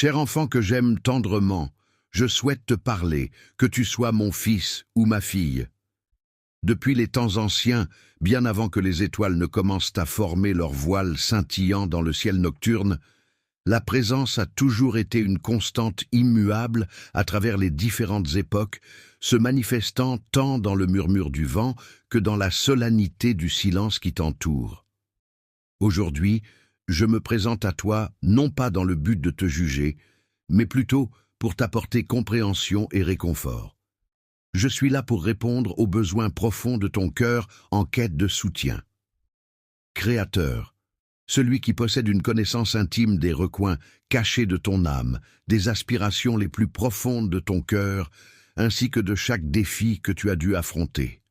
Cher enfant que j'aime tendrement, je souhaite te parler, que tu sois mon fils ou ma fille. Depuis les temps anciens, bien avant que les étoiles ne commencent à former leurs voiles scintillants dans le ciel nocturne, la présence a toujours été une constante immuable à travers les différentes époques, se manifestant tant dans le murmure du vent que dans la solennité du silence qui t'entoure. Aujourd'hui, je me présente à toi non pas dans le but de te juger, mais plutôt pour t'apporter compréhension et réconfort. Je suis là pour répondre aux besoins profonds de ton cœur en quête de soutien. Créateur, celui qui possède une connaissance intime des recoins cachés de ton âme, des aspirations les plus profondes de ton cœur, ainsi que de chaque défi que tu as dû affronter.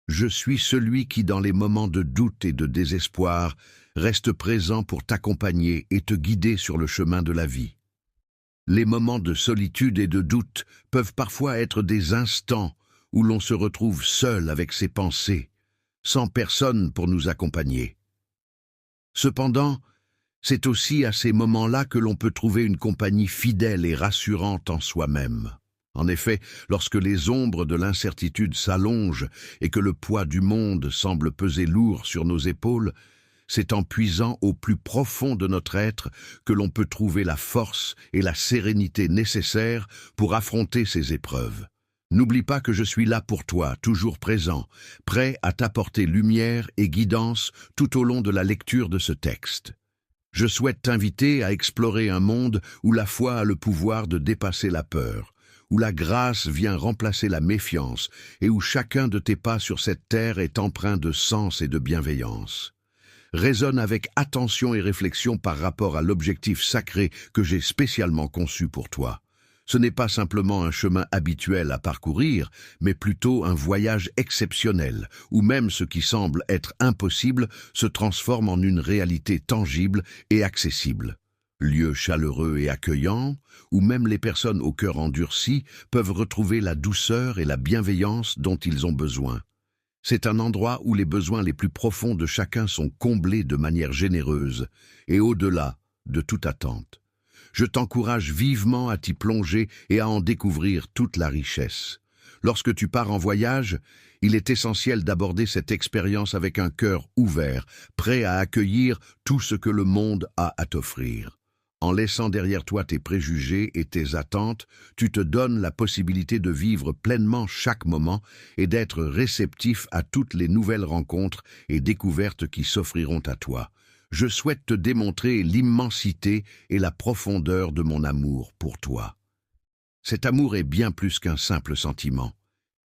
Je suis celui qui, dans les moments de doute et de désespoir, reste présent pour t'accompagner et te guider sur le chemin de la vie. Les moments de solitude et de doute peuvent parfois être des instants où l'on se retrouve seul avec ses pensées, sans personne pour nous accompagner. Cependant, c'est aussi à ces moments-là que l'on peut trouver une compagnie fidèle et rassurante en soi-même. En effet, lorsque les ombres de l'incertitude s'allongent et que le poids du monde semble peser lourd sur nos épaules, c'est en puisant au plus profond de notre être que l'on peut trouver la force et la sérénité nécessaires pour affronter ces épreuves. N'oublie pas que je suis là pour toi, toujours présent, prêt à t'apporter lumière et guidance tout au long de la lecture de ce texte. Je souhaite t'inviter à explorer un monde où la foi a le pouvoir de dépasser la peur, où la grâce vient remplacer la méfiance et où chacun de tes pas sur cette terre est empreint de sens et de bienveillance. Raisonne avec attention et réflexion par rapport à l'objectif sacré que j'ai spécialement conçu pour toi. Ce n'est pas simplement un chemin habituel à parcourir, mais plutôt un voyage exceptionnel, où même ce qui semble être impossible se transforme en une réalité tangible et accessible. Lieu chaleureux et accueillant, où même les personnes au cœur endurci peuvent retrouver la douceur et la bienveillance dont ils ont besoin. C'est un endroit où les besoins les plus profonds de chacun sont comblés de manière généreuse et au-delà de toute attente. Je t'encourage vivement à t'y plonger et à en découvrir toute la richesse. Lorsque tu pars en voyage, il est essentiel d'aborder cette expérience avec un cœur ouvert, prêt à accueillir tout ce que le monde a à t'offrir. En laissant derrière toi tes préjugés et tes attentes, tu te donnes la possibilité de vivre pleinement chaque moment et d'être réceptif à toutes les nouvelles rencontres et découvertes qui s'offriront à toi. Je souhaite te démontrer l'immensité et la profondeur de mon amour pour toi. Cet amour est bien plus qu'un simple sentiment.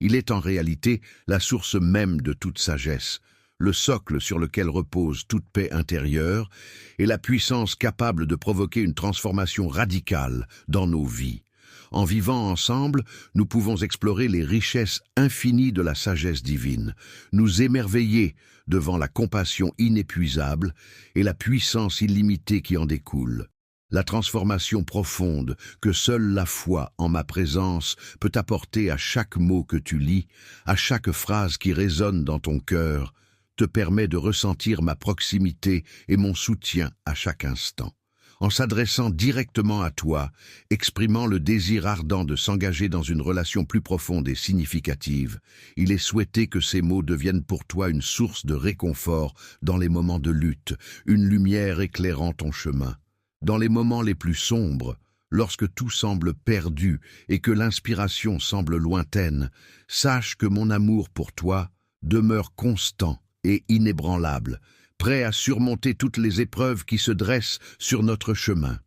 Il est en réalité la source même de toute sagesse, le socle sur lequel repose toute paix intérieure et la puissance capable de provoquer une transformation radicale dans nos vies. En vivant ensemble, nous pouvons explorer les richesses infinies de la sagesse divine, nous émerveiller devant la compassion inépuisable et la puissance illimitée qui en découle. La transformation profonde que seule la foi en ma présence peut apporter à chaque mot que tu lis, à chaque phrase qui résonne dans ton cœur, te permet de ressentir ma proximité et mon soutien à chaque instant. En s'adressant directement à toi, exprimant le désir ardent de s'engager dans une relation plus profonde et significative, il est souhaité que ces mots deviennent pour toi une source de réconfort dans les moments de lutte, une lumière éclairant ton chemin. Dans les moments les plus sombres, lorsque tout semble perdu et que l'inspiration semble lointaine, sache que mon amour pour toi demeure constant et inébranlable, prêt à surmonter toutes les épreuves qui se dressent sur notre chemin.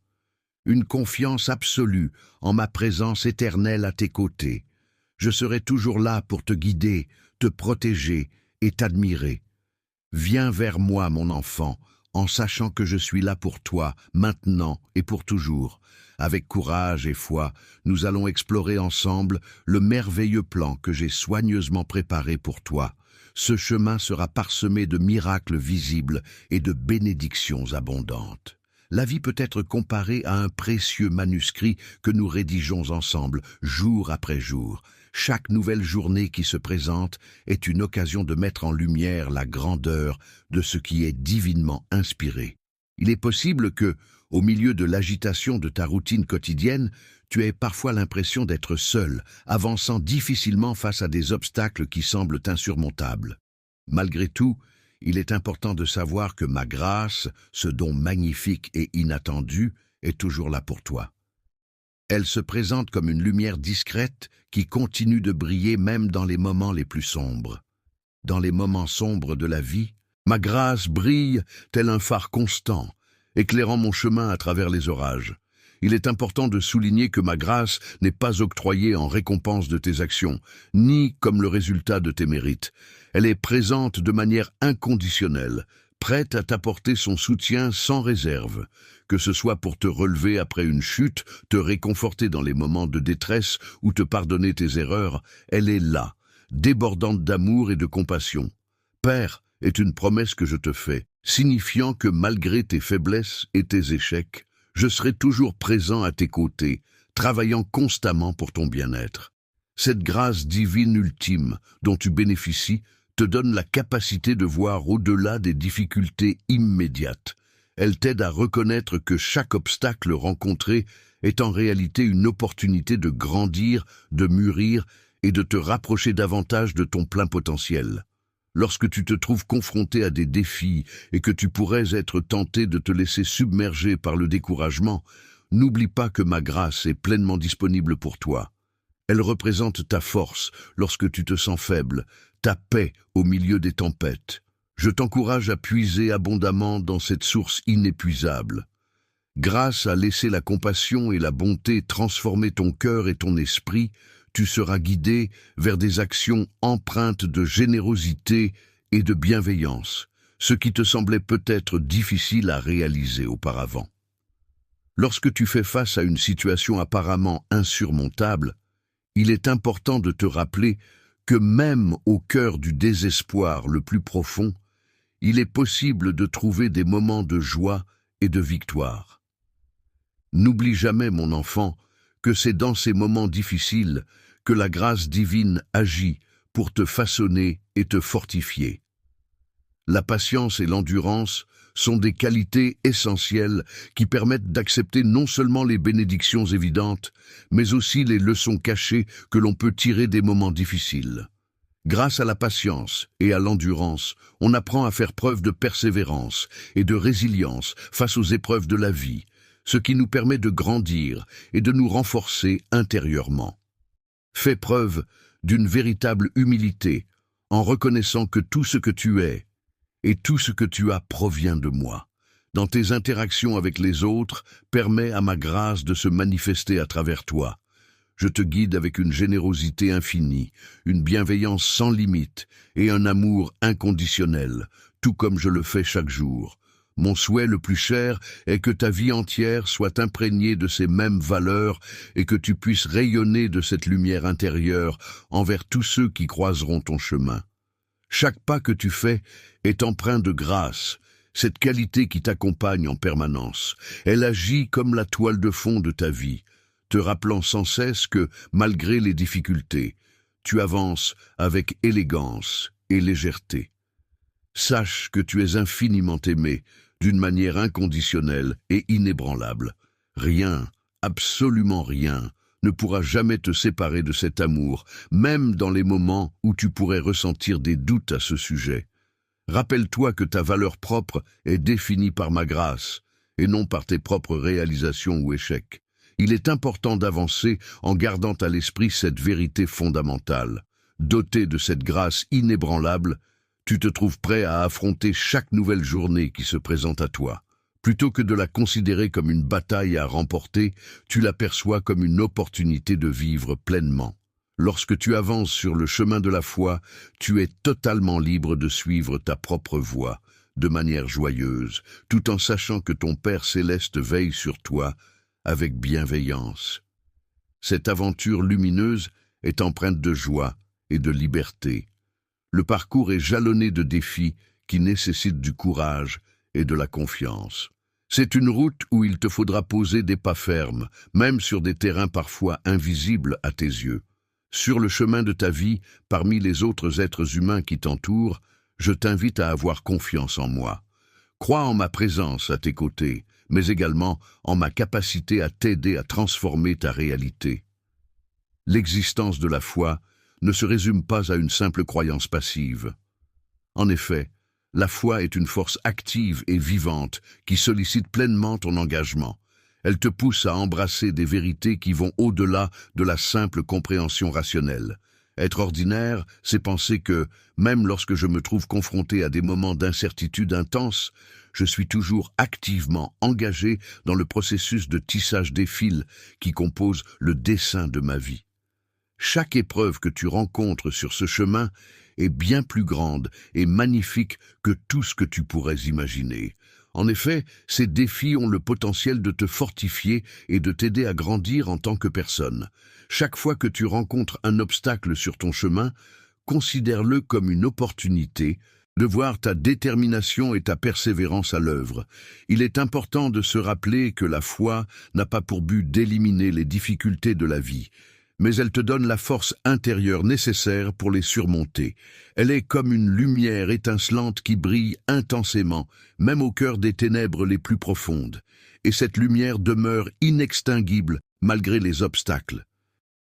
Une confiance absolue en ma présence éternelle à tes côtés. Je serai toujours là pour te guider, te protéger et t'admirer. Viens vers moi, mon enfant, en sachant que je suis là pour toi, maintenant et pour toujours. Avec courage et foi, nous allons explorer ensemble le merveilleux plan que j'ai soigneusement préparé pour toi. Ce chemin sera parsemé de miracles visibles et de bénédictions abondantes. La vie peut être comparée à un précieux manuscrit que nous rédigeons ensemble, jour après jour. Chaque nouvelle journée qui se présente est une occasion de mettre en lumière la grandeur de ce qui est divinement inspiré. Il est possible que, au milieu de l'agitation de ta routine quotidienne, tu aies parfois l'impression d'être seul, avançant difficilement face à des obstacles qui semblent insurmontables. Malgré tout, il est important de savoir que ma grâce, ce don magnifique et inattendu, est toujours là pour toi. Elle se présente comme une lumière discrète qui continue de briller même dans les moments les plus sombres. Dans les moments sombres de la vie, ma grâce brille tel un phare constant, éclairant mon chemin à travers les orages. Il est important de souligner que ma grâce n'est pas octroyée en récompense de tes actions, ni comme le résultat de tes mérites. Elle est présente de manière inconditionnelle, prête à t'apporter son soutien sans réserve, que ce soit pour te relever après une chute, te réconforter dans les moments de détresse ou te pardonner tes erreurs. Elle est là, débordante d'amour et de compassion. Père est une promesse que je te fais, signifiant que malgré tes faiblesses et tes échecs, je serai toujours présent à tes côtés, travaillant constamment pour ton bien-être. Cette grâce divine ultime dont tu bénéficies te donne la capacité de voir au-delà des difficultés immédiates. Elle t'aide à reconnaître que chaque obstacle rencontré est en réalité une opportunité de grandir, de mûrir et de te rapprocher davantage de ton plein potentiel. Lorsque tu te trouves confronté à des défis et que tu pourrais être tenté de te laisser submerger par le découragement, n'oublie pas que ma grâce est pleinement disponible pour toi. Elle représente ta force lorsque tu te sens faible, ta paix au milieu des tempêtes. Je t'encourage à puiser abondamment dans cette source inépuisable. Grâce à laisser la compassion et la bonté transformer ton cœur et ton esprit, tu seras guidé vers des actions empreintes de générosité et de bienveillance, ce qui te semblait peut-être difficile à réaliser auparavant. Lorsque tu fais face à une situation apparemment insurmontable, il est important de te rappeler que même au cœur du désespoir le plus profond, il est possible de trouver des moments de joie et de victoire. N'oublie jamais, mon enfant, que c'est dans ces moments difficiles que la grâce divine agit pour te façonner et te fortifier. La patience et l'endurance sont des qualités essentielles qui permettent d'accepter non seulement les bénédictions évidentes, mais aussi les leçons cachées que l'on peut tirer des moments difficiles. Grâce à la patience et à l'endurance, on apprend à faire preuve de persévérance et de résilience face aux épreuves de la vie, ce qui nous permet de grandir et de nous renforcer intérieurement. Fais preuve d'une véritable humilité en reconnaissant que tout ce que tu es et tout ce que tu as provient de moi. Dans tes interactions avec les autres, permets à ma grâce de se manifester à travers toi. Je te guide avec une générosité infinie, une bienveillance sans limite et un amour inconditionnel, tout comme je le fais chaque jour. Mon souhait le plus cher est que ta vie entière soit imprégnée de ces mêmes valeurs et que tu puisses rayonner de cette lumière intérieure envers tous ceux qui croiseront ton chemin. Chaque pas que tu fais est empreint de grâce, cette qualité qui t'accompagne en permanence. Elle agit comme la toile de fond de ta vie, te rappelant sans cesse que, malgré les difficultés, tu avances avec élégance et légèreté. Sache que tu es infiniment aimé, d'une manière inconditionnelle et inébranlable. Rien, absolument rien, ne pourra jamais te séparer de cet amour, même dans les moments où tu pourrais ressentir des doutes à ce sujet. Rappelle-toi que ta valeur propre est définie par ma grâce, et non par tes propres réalisations ou échecs. Il est important d'avancer en gardant à l'esprit cette vérité fondamentale. Doté de cette grâce inébranlable, tu te trouves prêt à affronter chaque nouvelle journée qui se présente à toi. Plutôt que de la considérer comme une bataille à remporter, tu l'aperçois comme une opportunité de vivre pleinement. Lorsque tu avances sur le chemin de la foi, tu es totalement libre de suivre ta propre voie, de manière joyeuse, tout en sachant que ton Père céleste veille sur toi avec bienveillance. Cette aventure lumineuse est empreinte de joie et de liberté. Le parcours est jalonné de défis qui nécessitent du courage et de la confiance. C'est une route où il te faudra poser des pas fermes, même sur des terrains parfois invisibles à tes yeux. Sur le chemin de ta vie, parmi les autres êtres humains qui t'entourent, je t'invite à avoir confiance en moi. Crois en ma présence à tes côtés, mais également en ma capacité à t'aider à transformer ta réalité. L'existence de la foi ne se résume pas à une simple croyance passive. En effet, la foi est une force active et vivante qui sollicite pleinement ton engagement. Elle te pousse à embrasser des vérités qui vont au-delà de la simple compréhension rationnelle. Être ordinaire, c'est penser que, même lorsque je me trouve confronté à des moments d'incertitude intense, je suis toujours activement engagé dans le processus de tissage des fils qui composent le dessin de ma vie. Chaque épreuve que tu rencontres sur ce chemin est bien plus grande et magnifique que tout ce que tu pourrais imaginer. En effet, ces défis ont le potentiel de te fortifier et de t'aider à grandir en tant que personne. Chaque fois que tu rencontres un obstacle sur ton chemin, considère-le comme une opportunité de voir ta détermination et ta persévérance à l'œuvre. Il est important de se rappeler que la foi n'a pas pour but d'éliminer les difficultés de la vie, mais elle te donne la force intérieure nécessaire pour les surmonter. Elle est comme une lumière étincelante qui brille intensément, même au cœur des ténèbres les plus profondes. Et cette lumière demeure inextinguible malgré les obstacles.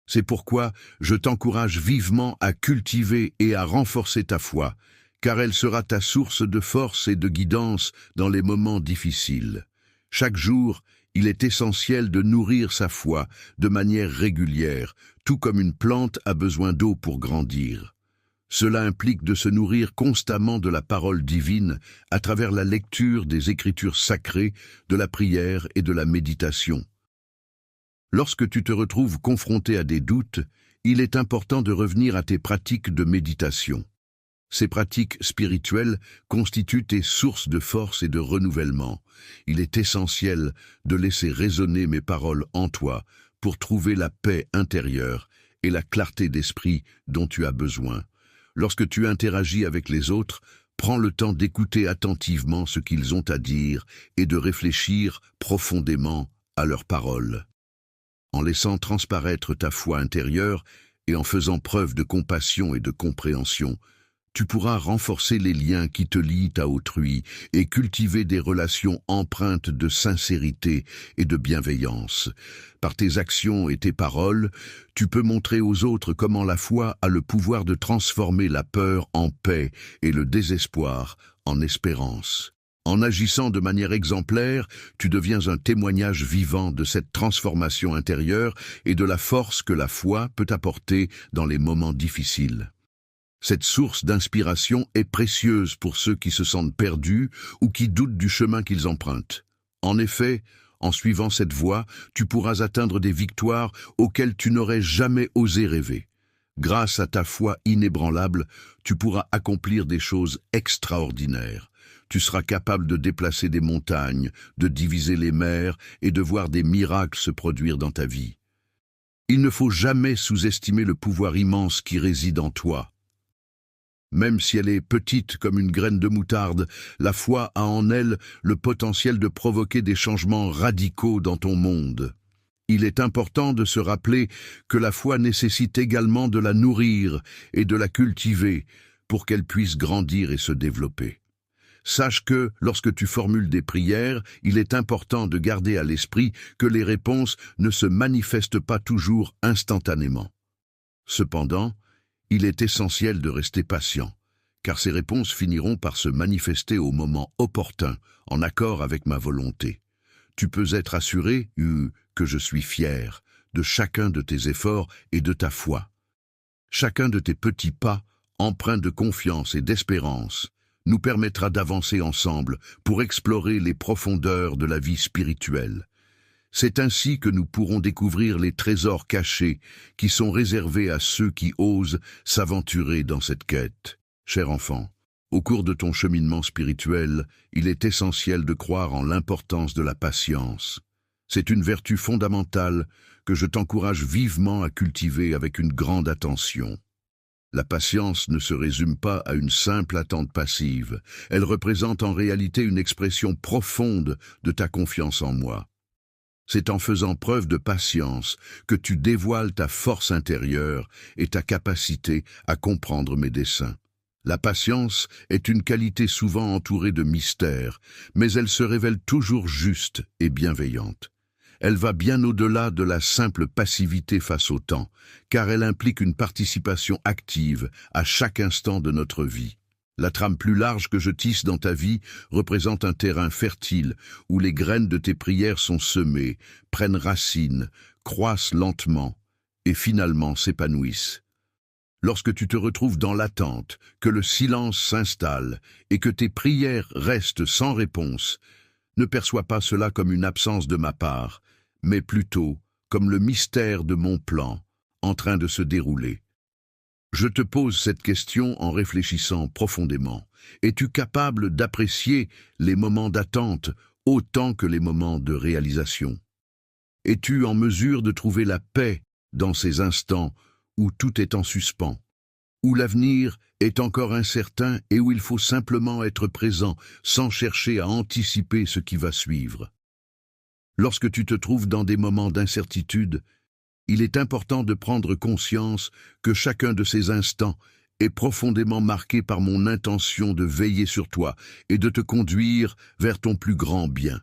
C'est pourquoi je t'encourage vivement à cultiver et à renforcer ta foi, car elle sera ta source de force et de guidance dans les moments difficiles. Chaque jour, il est essentiel de nourrir sa foi de manière régulière, tout comme une plante a besoin d'eau pour grandir. Cela implique de se nourrir constamment de la parole divine à travers la lecture des Écritures sacrées, de la prière et de la méditation. Lorsque tu te retrouves confronté à des doutes, il est important de revenir à tes pratiques de méditation. Ces pratiques spirituelles constituent tes sources de force et de renouvellement. Il est essentiel de laisser résonner mes paroles en toi pour trouver la paix intérieure et la clarté d'esprit dont tu as besoin. Lorsque tu interagis avec les autres, prends le temps d'écouter attentivement ce qu'ils ont à dire et de réfléchir profondément à leurs paroles. En laissant transparaître ta foi intérieure et en faisant preuve de compassion et de compréhension, tu pourras renforcer les liens qui te lient à autrui et cultiver des relations empreintes de sincérité et de bienveillance. Par tes actions et tes paroles, tu peux montrer aux autres comment la foi a le pouvoir de transformer la peur en paix et le désespoir en espérance. En agissant de manière exemplaire, tu deviens un témoignage vivant de cette transformation intérieure et de la force que la foi peut apporter dans les moments difficiles. Cette source d'inspiration est précieuse pour ceux qui se sentent perdus ou qui doutent du chemin qu'ils empruntent. En effet, en suivant cette voie, tu pourras atteindre des victoires auxquelles tu n'aurais jamais osé rêver. Grâce à ta foi inébranlable, tu pourras accomplir des choses extraordinaires. Tu seras capable de déplacer des montagnes, de diviser les mers et de voir des miracles se produire dans ta vie. Il ne faut jamais sous-estimer le pouvoir immense qui réside en toi. Même si elle est petite comme une graine de moutarde, la foi a en elle le potentiel de provoquer des changements radicaux dans ton monde. Il est important de se rappeler que la foi nécessite également de la nourrir et de la cultiver pour qu'elle puisse grandir et se développer. Sache que, lorsque tu formules des prières, il est important de garder à l'esprit que les réponses ne se manifestent pas toujours instantanément. Cependant, il est essentiel de rester patient, car ces réponses finiront par se manifester au moment opportun, en accord avec ma volonté. Tu peux être assuré que je suis fier de chacun de tes efforts et de ta foi. Chacun de tes petits pas, empreints de confiance et d'espérance, nous permettra d'avancer ensemble pour explorer les profondeurs de la vie spirituelle. C'est ainsi que nous pourrons découvrir les trésors cachés qui sont réservés à ceux qui osent s'aventurer dans cette quête. Cher enfant, au cours de ton cheminement spirituel, il est essentiel de croire en l'importance de la patience. C'est une vertu fondamentale que je t'encourage vivement à cultiver avec une grande attention. La patience ne se résume pas à une simple attente passive. Elle représente en réalité une expression profonde de ta confiance en moi. C'est en faisant preuve de patience que tu dévoiles ta force intérieure et ta capacité à comprendre mes desseins. La patience est une qualité souvent entourée de mystères, mais elle se révèle toujours juste et bienveillante. Elle va bien au-delà de la simple passivité face au temps, car elle implique une participation active à chaque instant de notre vie. La trame plus large que je tisse dans ta vie représente un terrain fertile où les graines de tes prières sont semées, prennent racine, croissent lentement et finalement s'épanouissent. Lorsque tu te retrouves dans l'attente, que le silence s'installe et que tes prières restent sans réponse, ne perçois pas cela comme une absence de ma part, mais plutôt comme le mystère de mon plan en train de se dérouler. Je te pose cette question en réfléchissant profondément. Es-tu capable d'apprécier les moments d'attente autant que les moments de réalisation? Es-tu en mesure de trouver la paix dans ces instants où tout est en suspens, où l'avenir est encore incertain et où il faut simplement être présent sans chercher à anticiper ce qui va suivre? Lorsque tu te trouves dans des moments d'incertitude, il est important de prendre conscience que chacun de ces instants est profondément marqué par mon intention de veiller sur toi et de te conduire vers ton plus grand bien.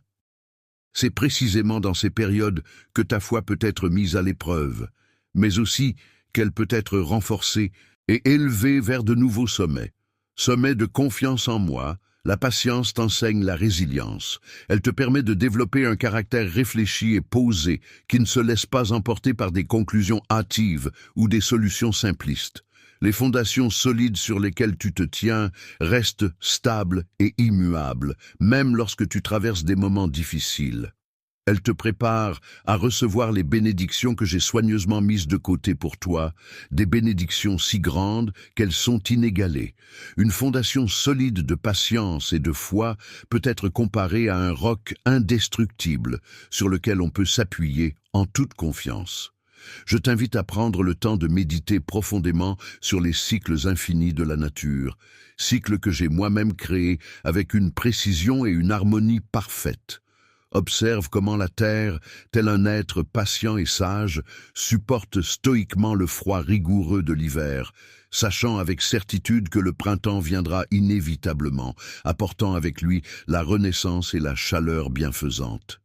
C'est précisément dans ces périodes que ta foi peut être mise à l'épreuve, mais aussi qu'elle peut être renforcée et élevée vers de nouveaux sommets. Sommets de confiance en moi. La patience t'enseigne la résilience. Elle te permet de développer un caractère réfléchi et posé qui ne se laisse pas emporter par des conclusions hâtives ou des solutions simplistes. Les fondations solides sur lesquelles tu te tiens restent stables et immuables, même lorsque tu traverses des moments difficiles. Elle te prépare à recevoir les bénédictions que j'ai soigneusement mises de côté pour toi, des bénédictions si grandes qu'elles sont inégalées. Une fondation solide de patience et de foi peut être comparée à un roc indestructible sur lequel on peut s'appuyer en toute confiance. Je t'invite à prendre le temps de méditer profondément sur les cycles infinis de la nature, cycles que j'ai moi-même créés avec une précision et une harmonie parfaites. Observe comment la terre, tel un être patient et sage, supporte stoïquement le froid rigoureux de l'hiver, sachant avec certitude que le printemps viendra inévitablement, apportant avec lui la renaissance et la chaleur bienfaisante.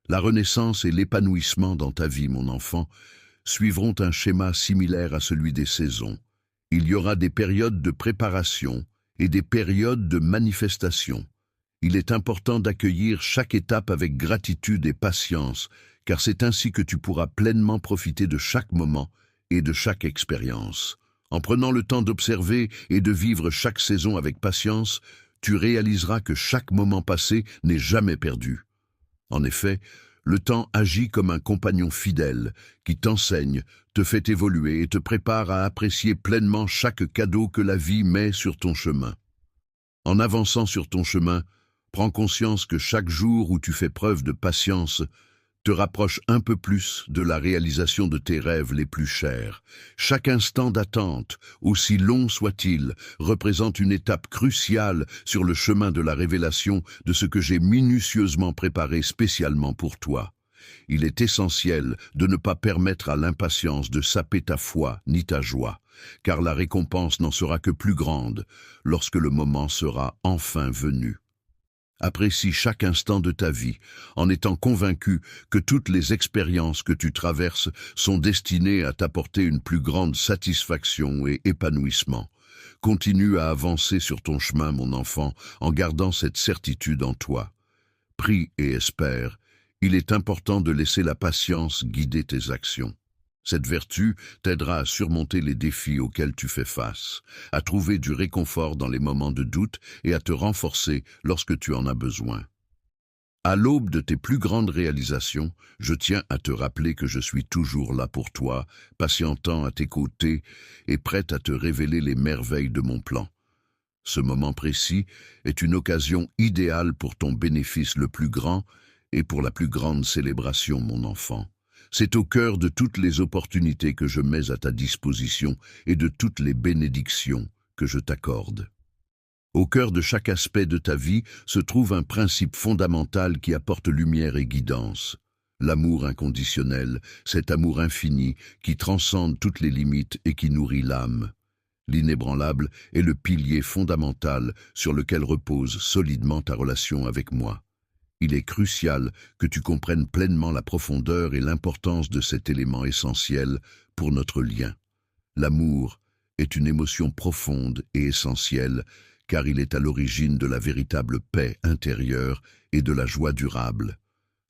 La renaissance et l'épanouissement dans ta vie, mon enfant, suivront un schéma similaire à celui des saisons. Il y aura des périodes de préparation et des périodes de manifestation. Il est important d'accueillir chaque étape avec gratitude et patience, car c'est ainsi que tu pourras pleinement profiter de chaque moment et de chaque expérience. En prenant le temps d'observer et de vivre chaque saison avec patience, tu réaliseras que chaque moment passé n'est jamais perdu. En effet, le temps agit comme un compagnon fidèle qui t'enseigne, te fait évoluer et te prépare à apprécier pleinement chaque cadeau que la vie met sur ton chemin. En avançant sur ton chemin, prends conscience que chaque jour où tu fais preuve de patience te rapproche un peu plus de la réalisation de tes rêves les plus chers. Chaque instant d'attente, aussi long soit-il, représente une étape cruciale sur le chemin de la révélation de ce que j'ai minutieusement préparé spécialement pour toi. Il est essentiel de ne pas permettre à l'impatience de saper ta foi ni ta joie, car la récompense n'en sera que plus grande lorsque le moment sera enfin venu. Apprécie chaque instant de ta vie, en étant convaincu que toutes les expériences que tu traverses sont destinées à t'apporter une plus grande satisfaction et épanouissement. Continue à avancer sur ton chemin, mon enfant, en gardant cette certitude en toi. Prie et espère, il est important de laisser la patience guider tes actions. Cette vertu t'aidera à surmonter les défis auxquels tu fais face, à trouver du réconfort dans les moments de doute et à te renforcer lorsque tu en as besoin. À l'aube de tes plus grandes réalisations, je tiens à te rappeler que je suis toujours là pour toi, patientant à tes côtés et prêt à te révéler les merveilles de mon plan. Ce moment précis est une occasion idéale pour ton bénéfice le plus grand et pour la plus grande célébration, mon enfant. C'est au cœur de toutes les opportunités que je mets à ta disposition et de toutes les bénédictions que je t'accorde. Au cœur de chaque aspect de ta vie se trouve un principe fondamental qui apporte lumière et guidance. L'amour inconditionnel, cet amour infini qui transcende toutes les limites et qui nourrit l'âme. L'inébranlable est le pilier fondamental sur lequel repose solidement ta relation avec moi. Il est crucial que tu comprennes pleinement la profondeur et l'importance de cet élément essentiel pour notre lien. L'amour est une émotion profonde et essentielle car il est à l'origine de la véritable paix intérieure et de la joie durable.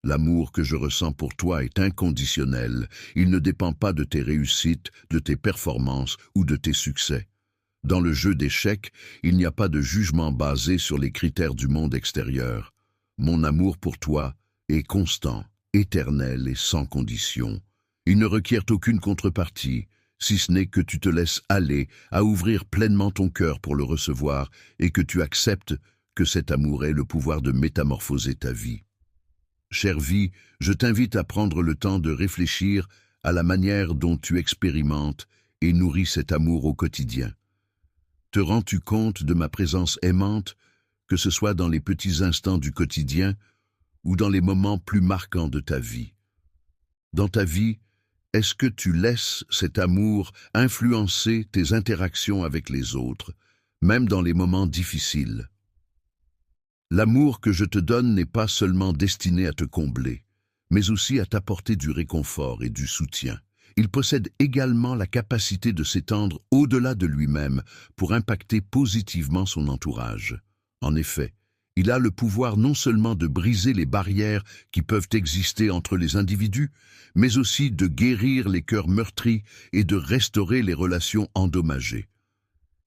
L'amour que je ressens pour toi est inconditionnel. Il ne dépend pas de tes réussites, de tes performances ou de tes succès. Dans le jeu d'échecs, il n'y a pas de jugement basé sur les critères du monde extérieur. Mon amour pour toi est constant, éternel et sans condition. Il ne requiert aucune contrepartie, si ce n'est que tu te laisses aller à ouvrir pleinement ton cœur pour le recevoir et que tu acceptes que cet amour ait le pouvoir de métamorphoser ta vie. Chère vie, je t'invite à prendre le temps de réfléchir à la manière dont tu expérimentes et nourris cet amour au quotidien. Te rends-tu compte de ma présence aimante, que ce soit dans les petits instants du quotidien ou dans les moments plus marquants de ta vie? Dans ta vie, est-ce que tu laisses cet amour influencer tes interactions avec les autres, même dans les moments difficiles? L'amour que je te donne n'est pas seulement destiné à te combler, mais aussi à t'apporter du réconfort et du soutien. Il possède également la capacité de s'étendre au-delà de lui-même pour impacter positivement son entourage. En effet, il a le pouvoir non seulement de briser les barrières qui peuvent exister entre les individus, mais aussi de guérir les cœurs meurtris et de restaurer les relations endommagées.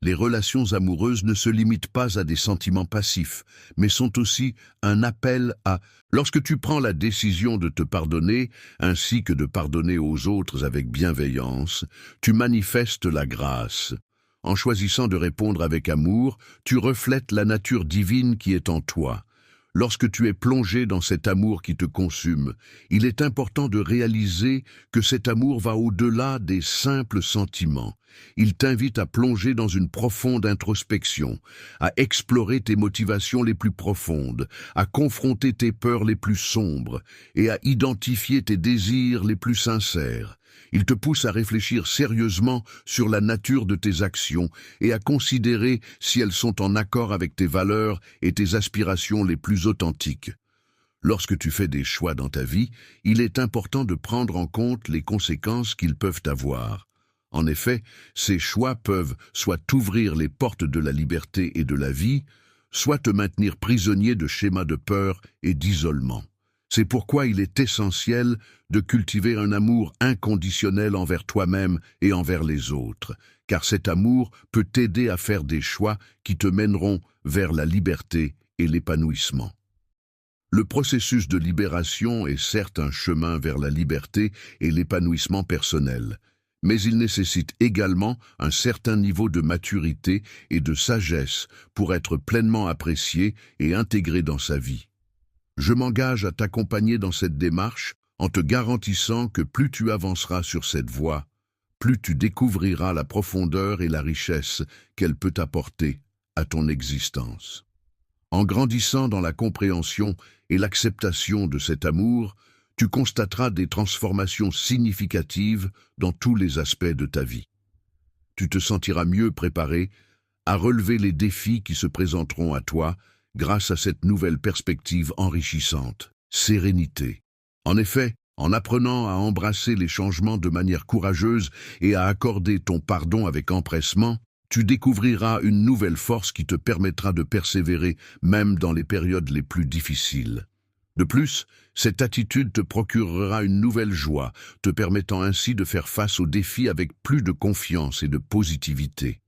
Les relations amoureuses ne se limitent pas à des sentiments passifs, mais sont aussi un appel à... Lorsque tu prends la décision de te pardonner, ainsi que de pardonner aux autres avec bienveillance, tu manifestes la grâce. En choisissant de répondre avec amour, tu reflètes la nature divine qui est en toi. Lorsque tu es plongé dans cet amour qui te consume, il est important de réaliser que cet amour va au-delà des simples sentiments. Il t'invite à plonger dans une profonde introspection, à explorer tes motivations les plus profondes, à confronter tes peurs les plus sombres et à identifier tes désirs les plus sincères. Il te pousse à réfléchir sérieusement sur la nature de tes actions et à considérer si elles sont en accord avec tes valeurs et tes aspirations les plus authentiques. Lorsque tu fais des choix dans ta vie, il est important de prendre en compte les conséquences qu'ils peuvent avoir. En effet, ces choix peuvent soit t'ouvrir les portes de la liberté et de la vie, soit te maintenir prisonnier de schémas de peur et d'isolement. C'est pourquoi il est essentiel de cultiver un amour inconditionnel envers toi-même et envers les autres, car cet amour peut t'aider à faire des choix qui te mèneront vers la liberté et l'épanouissement. Le processus de libération est certes un chemin vers la liberté et l'épanouissement personnel, mais il nécessite également un certain niveau de maturité et de sagesse pour être pleinement apprécié et intégré dans sa vie. Je m'engage à t'accompagner dans cette démarche en te garantissant que plus tu avanceras sur cette voie, plus tu découvriras la profondeur et la richesse qu'elle peut apporter à ton existence. En grandissant dans la compréhension et l'acceptation de cet amour, tu constateras des transformations significatives dans tous les aspects de ta vie. Tu te sentiras mieux préparé à relever les défis qui se présenteront à toi grâce à cette nouvelle perspective enrichissante, sérénité. En effet, en apprenant à embrasser les changements de manière courageuse et à accorder ton pardon avec empressement, tu découvriras une nouvelle force qui te permettra de persévérer même dans les périodes les plus difficiles. De plus, cette attitude te procurera une nouvelle joie, te permettant ainsi de faire face aux défis avec plus de confiance et de positivité.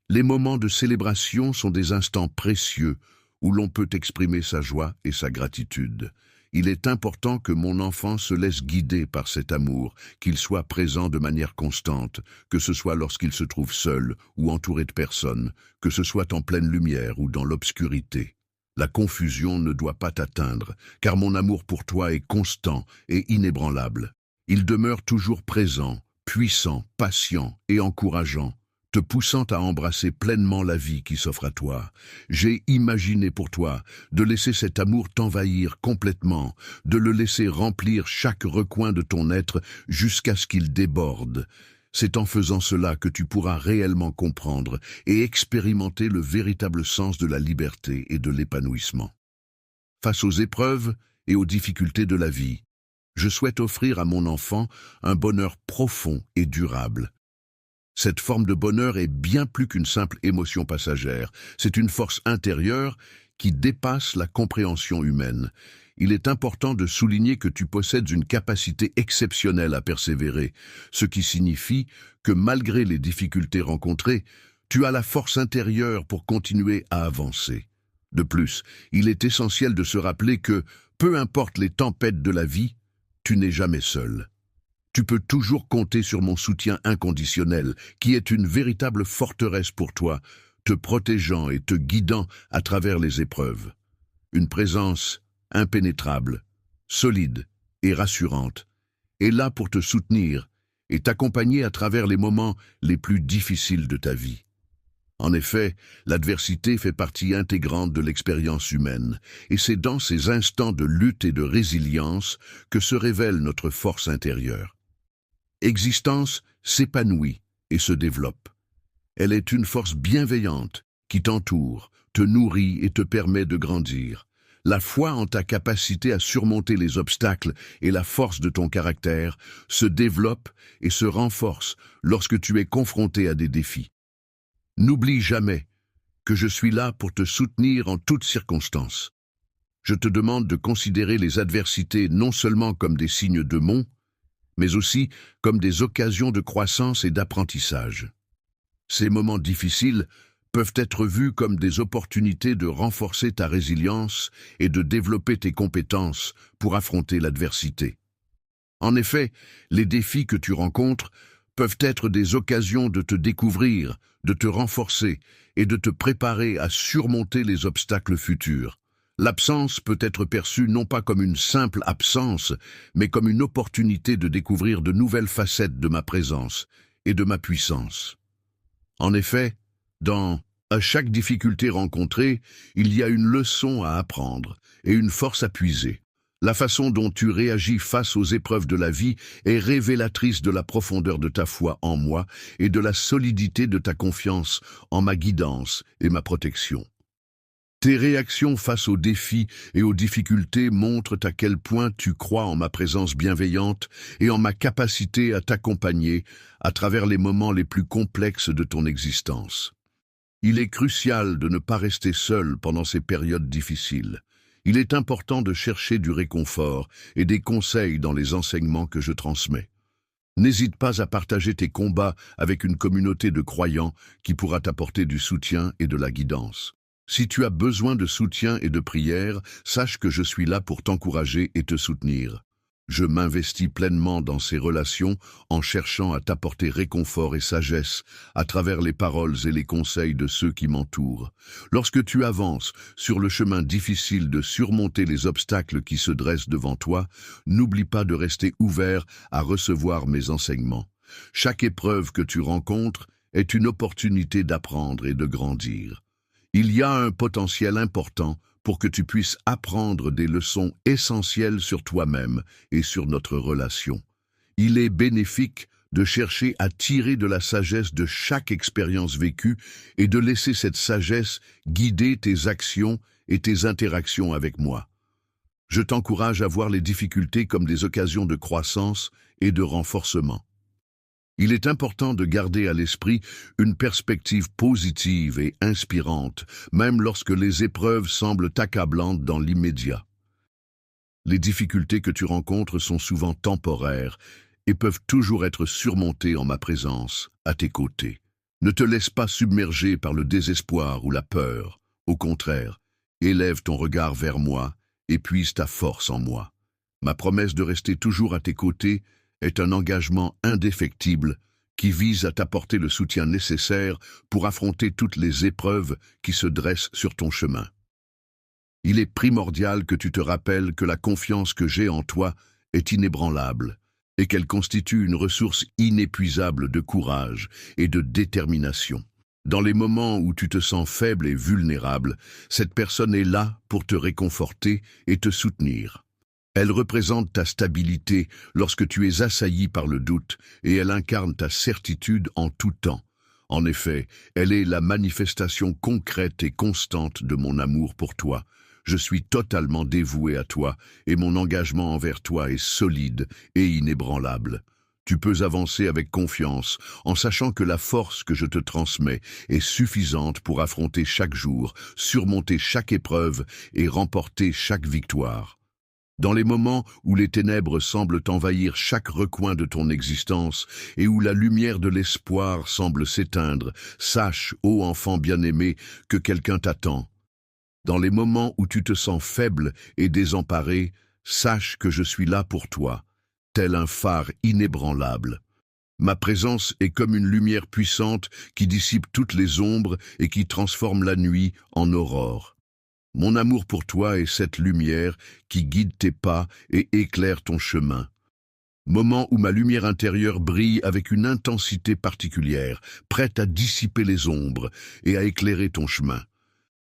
Les moments de célébration sont des instants précieux où l'on peut exprimer sa joie et sa gratitude. Il est important que mon enfant se laisse guider par cet amour, qu'il soit présent de manière constante, que ce soit lorsqu'il se trouve seul ou entouré de personnes, que ce soit en pleine lumière ou dans l'obscurité. La confusion ne doit pas t'atteindre, car mon amour pour toi est constant et inébranlable. Il demeure toujours présent, puissant, patient et encourageant, te poussant à embrasser pleinement la vie qui s'offre à toi. J'ai imaginé pour toi de laisser cet amour t'envahir complètement, de le laisser remplir chaque recoin de ton être jusqu'à ce qu'il déborde. C'est en faisant cela que tu pourras réellement comprendre et expérimenter le véritable sens de la liberté et de l'épanouissement. Face aux épreuves et aux difficultés de la vie, je souhaite offrir à mon enfant un bonheur profond et durable. Cette forme de bonheur est bien plus qu'une simple émotion passagère. C'est une force intérieure qui dépasse la compréhension humaine. Il est important de souligner que tu possèdes une capacité exceptionnelle à persévérer, ce qui signifie que malgré les difficultés rencontrées, tu as la force intérieure pour continuer à avancer. De plus, il est essentiel de se rappeler que, peu importe les tempêtes de la vie, tu n'es jamais seul. Tu peux toujours compter sur mon soutien inconditionnel, qui est une véritable forteresse pour toi, te protégeant et te guidant à travers les épreuves. Une présence impénétrable, solide et rassurante, est là pour te soutenir et t'accompagner à travers les moments les plus difficiles de ta vie. En effet, l'adversité fait partie intégrante de l'expérience humaine, et c'est dans ces instants de lutte et de résilience que se révèle notre force intérieure. Existence s'épanouit et se développe. Elle est une force bienveillante qui t'entoure, te nourrit et te permet de grandir. La foi en ta capacité à surmonter les obstacles et la force de ton caractère se développe et se renforce lorsque tu es confronté à des défis. N'oublie jamais que je suis là pour te soutenir en toutes circonstances. Je te demande de considérer les adversités non seulement comme des signes de mont, mais aussi comme des occasions de croissance et d'apprentissage. Ces moments difficiles peuvent être vus comme des opportunités de renforcer ta résilience et de développer tes compétences pour affronter l'adversité. En effet, les défis que tu rencontres peuvent être des occasions de te découvrir, de te renforcer et de te préparer à surmonter les obstacles futurs. L'absence peut être perçue non pas comme une simple absence, mais comme une opportunité de découvrir de nouvelles facettes de ma présence et de ma puissance. En effet, à chaque difficulté rencontrée, il y a une leçon à apprendre et une force à puiser. La façon dont tu réagis face aux épreuves de la vie est révélatrice de la profondeur de ta foi en moi et de la solidité de ta confiance en ma guidance et ma protection. Tes réactions face aux défis et aux difficultés montrent à quel point tu crois en ma présence bienveillante et en ma capacité à t'accompagner à travers les moments les plus complexes de ton existence. Il est crucial de ne pas rester seul pendant ces périodes difficiles. Il est important de chercher du réconfort et des conseils dans les enseignements que je transmets. N'hésite pas à partager tes combats avec une communauté de croyants qui pourra t'apporter du soutien et de la guidance. Si tu as besoin de soutien et de prière, sache que je suis là pour t'encourager et te soutenir. Je m'investis pleinement dans ces relations en cherchant à t'apporter réconfort et sagesse à travers les paroles et les conseils de ceux qui m'entourent. Lorsque tu avances sur le chemin difficile de surmonter les obstacles qui se dressent devant toi, n'oublie pas de rester ouvert à recevoir mes enseignements. Chaque épreuve que tu rencontres est une opportunité d'apprendre et de grandir. Il y a un potentiel important pour que tu puisses apprendre des leçons essentielles sur toi-même et sur notre relation. Il est bénéfique de chercher à tirer de la sagesse de chaque expérience vécue et de laisser cette sagesse guider tes actions et tes interactions avec moi. Je t'encourage à voir les difficultés comme des occasions de croissance et de renforcement. Il est important de garder à l'esprit une perspective positive et inspirante, même lorsque les épreuves semblent accablantes dans l'immédiat. Les difficultés que tu rencontres sont souvent temporaires et peuvent toujours être surmontées en ma présence, à tes côtés. Ne te laisse pas submerger par le désespoir ou la peur. Au contraire, élève ton regard vers moi et puise ta force en moi. Ma promesse de rester toujours à tes côtés est un engagement indéfectible qui vise à t'apporter le soutien nécessaire pour affronter toutes les épreuves qui se dressent sur ton chemin. Il est primordial que tu te rappelles que la confiance que j'ai en toi est inébranlable et qu'elle constitue une ressource inépuisable de courage et de détermination. Dans les moments où tu te sens faible et vulnérable, cette personne est là pour te réconforter et te soutenir. Elle représente ta stabilité lorsque tu es assailli par le doute et elle incarne ta certitude en tout temps. En effet, elle est la manifestation concrète et constante de mon amour pour toi. Je suis totalement dévoué à toi et mon engagement envers toi est solide et inébranlable. Tu peux avancer avec confiance en sachant que la force que je te transmets est suffisante pour affronter chaque jour, surmonter chaque épreuve et remporter chaque victoire. Dans les moments où les ténèbres semblent envahir chaque recoin de ton existence et où la lumière de l'espoir semble s'éteindre, sache, ô enfant bien-aimé, que quelqu'un t'attend. Dans les moments où tu te sens faible et désemparé, sache que je suis là pour toi, tel un phare inébranlable. Ma présence est comme une lumière puissante qui dissipe toutes les ombres et qui transforme la nuit en aurore. Mon amour pour toi est cette lumière qui guide tes pas et éclaire ton chemin. Moment où ma lumière intérieure brille avec une intensité particulière, prête à dissiper les ombres et à éclairer ton chemin.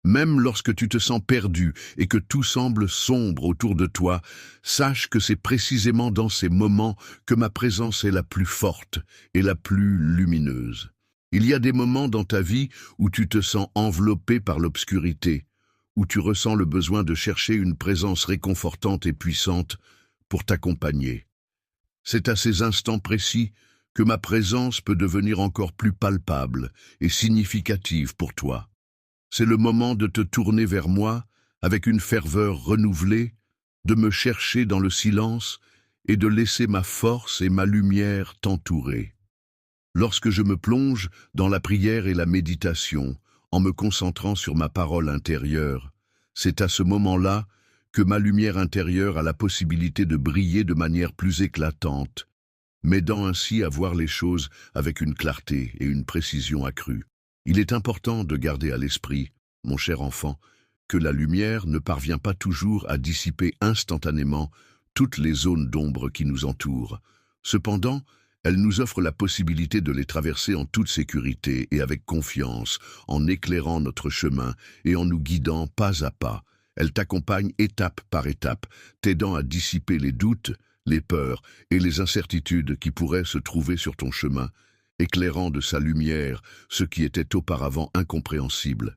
Même lorsque tu te sens perdu et que tout semble sombre autour de toi, sache que c'est précisément dans ces moments que ma présence est la plus forte et la plus lumineuse. Il y a des moments dans ta vie où tu te sens enveloppé par l'obscurité, où tu ressens le besoin de chercher une présence réconfortante et puissante pour t'accompagner. C'est à ces instants précis que ma présence peut devenir encore plus palpable et significative pour toi. C'est le moment de te tourner vers moi avec une ferveur renouvelée, de me chercher dans le silence et de laisser ma force et ma lumière t'entourer. Lorsque je me plonge dans la prière et la méditation, en me concentrant sur ma parole intérieure, c'est à ce moment-là que ma lumière intérieure a la possibilité de briller de manière plus éclatante, m'aidant ainsi à voir les choses avec une clarté et une précision accrues. Il est important de garder à l'esprit, mon cher enfant, que la lumière ne parvient pas toujours à dissiper instantanément toutes les zones d'ombre qui nous entourent. Cependant, elle nous offre la possibilité de les traverser en toute sécurité et avec confiance, en éclairant notre chemin et en nous guidant pas à pas. Elle t'accompagne étape par étape, t'aidant à dissiper les doutes, les peurs et les incertitudes qui pourraient se trouver sur ton chemin, éclairant de sa lumière ce qui était auparavant incompréhensible.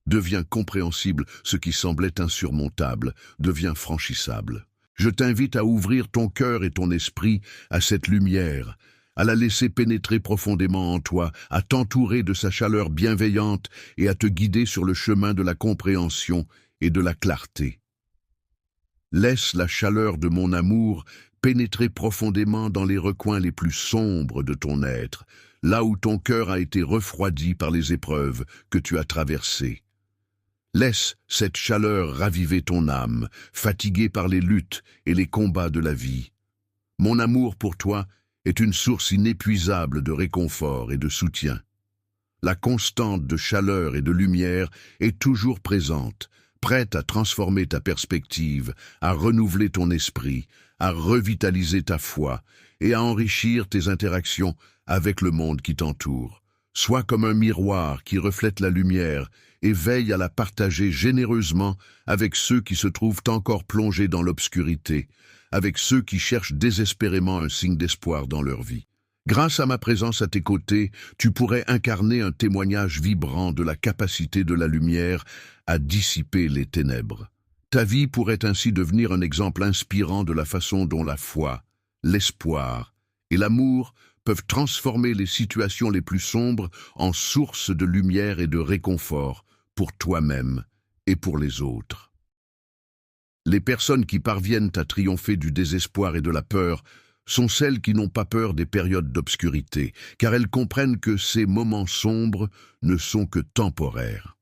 Devient compréhensible ce qui semblait insurmontable, devient franchissable. Je t'invite à ouvrir ton cœur et ton esprit à cette lumière, à la laisser pénétrer profondément en toi, à t'entourer de sa chaleur bienveillante et à te guider sur le chemin de la compréhension et de la clarté. Laisse la chaleur de mon amour pénétrer profondément dans les recoins les plus sombres de ton être, là où ton cœur a été refroidi par les épreuves que tu as traversées. Laisse cette chaleur raviver ton âme, fatiguée par les luttes et les combats de la vie. Mon amour pour toi est une source inépuisable de réconfort et de soutien. La constante de chaleur et de lumière est toujours présente, prête à transformer ta perspective, à renouveler ton esprit, à revitaliser ta foi et à enrichir tes interactions avec le monde qui t'entoure. Sois comme un miroir qui reflète la lumière et veille à la partager généreusement avec ceux qui se trouvent encore plongés dans l'obscurité, avec ceux qui cherchent désespérément un signe d'espoir dans leur vie. Grâce à ma présence à tes côtés, tu pourrais incarner un témoignage vibrant de la capacité de la lumière à dissiper les ténèbres. Ta vie pourrait ainsi devenir un exemple inspirant de la façon dont la foi, l'espoir et l'amour peuvent transformer les situations les plus sombres en sources de lumière et de réconfort pour toi-même et pour les autres. Les personnes qui parviennent à triompher du désespoir et de la peur sont celles qui n'ont pas peur des périodes d'obscurité, car elles comprennent que ces moments sombres ne sont que temporaires.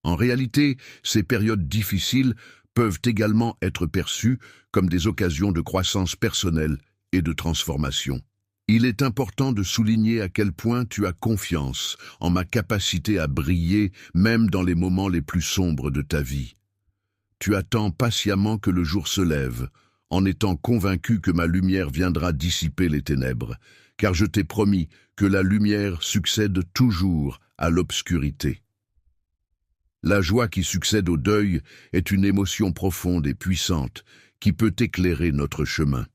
En réalité, ces périodes difficiles peuvent également être perçues comme des occasions de croissance personnelle et de transformation. Il est important de souligner à quel point tu as confiance en ma capacité à briller même dans les moments les plus sombres de ta vie. Tu attends patiemment que le jour se lève, en étant convaincu que ma lumière viendra dissiper les ténèbres, car je t'ai promis que la lumière succède toujours à l'obscurité. La joie qui succède au deuil est une émotion profonde et puissante qui peut éclairer notre chemin.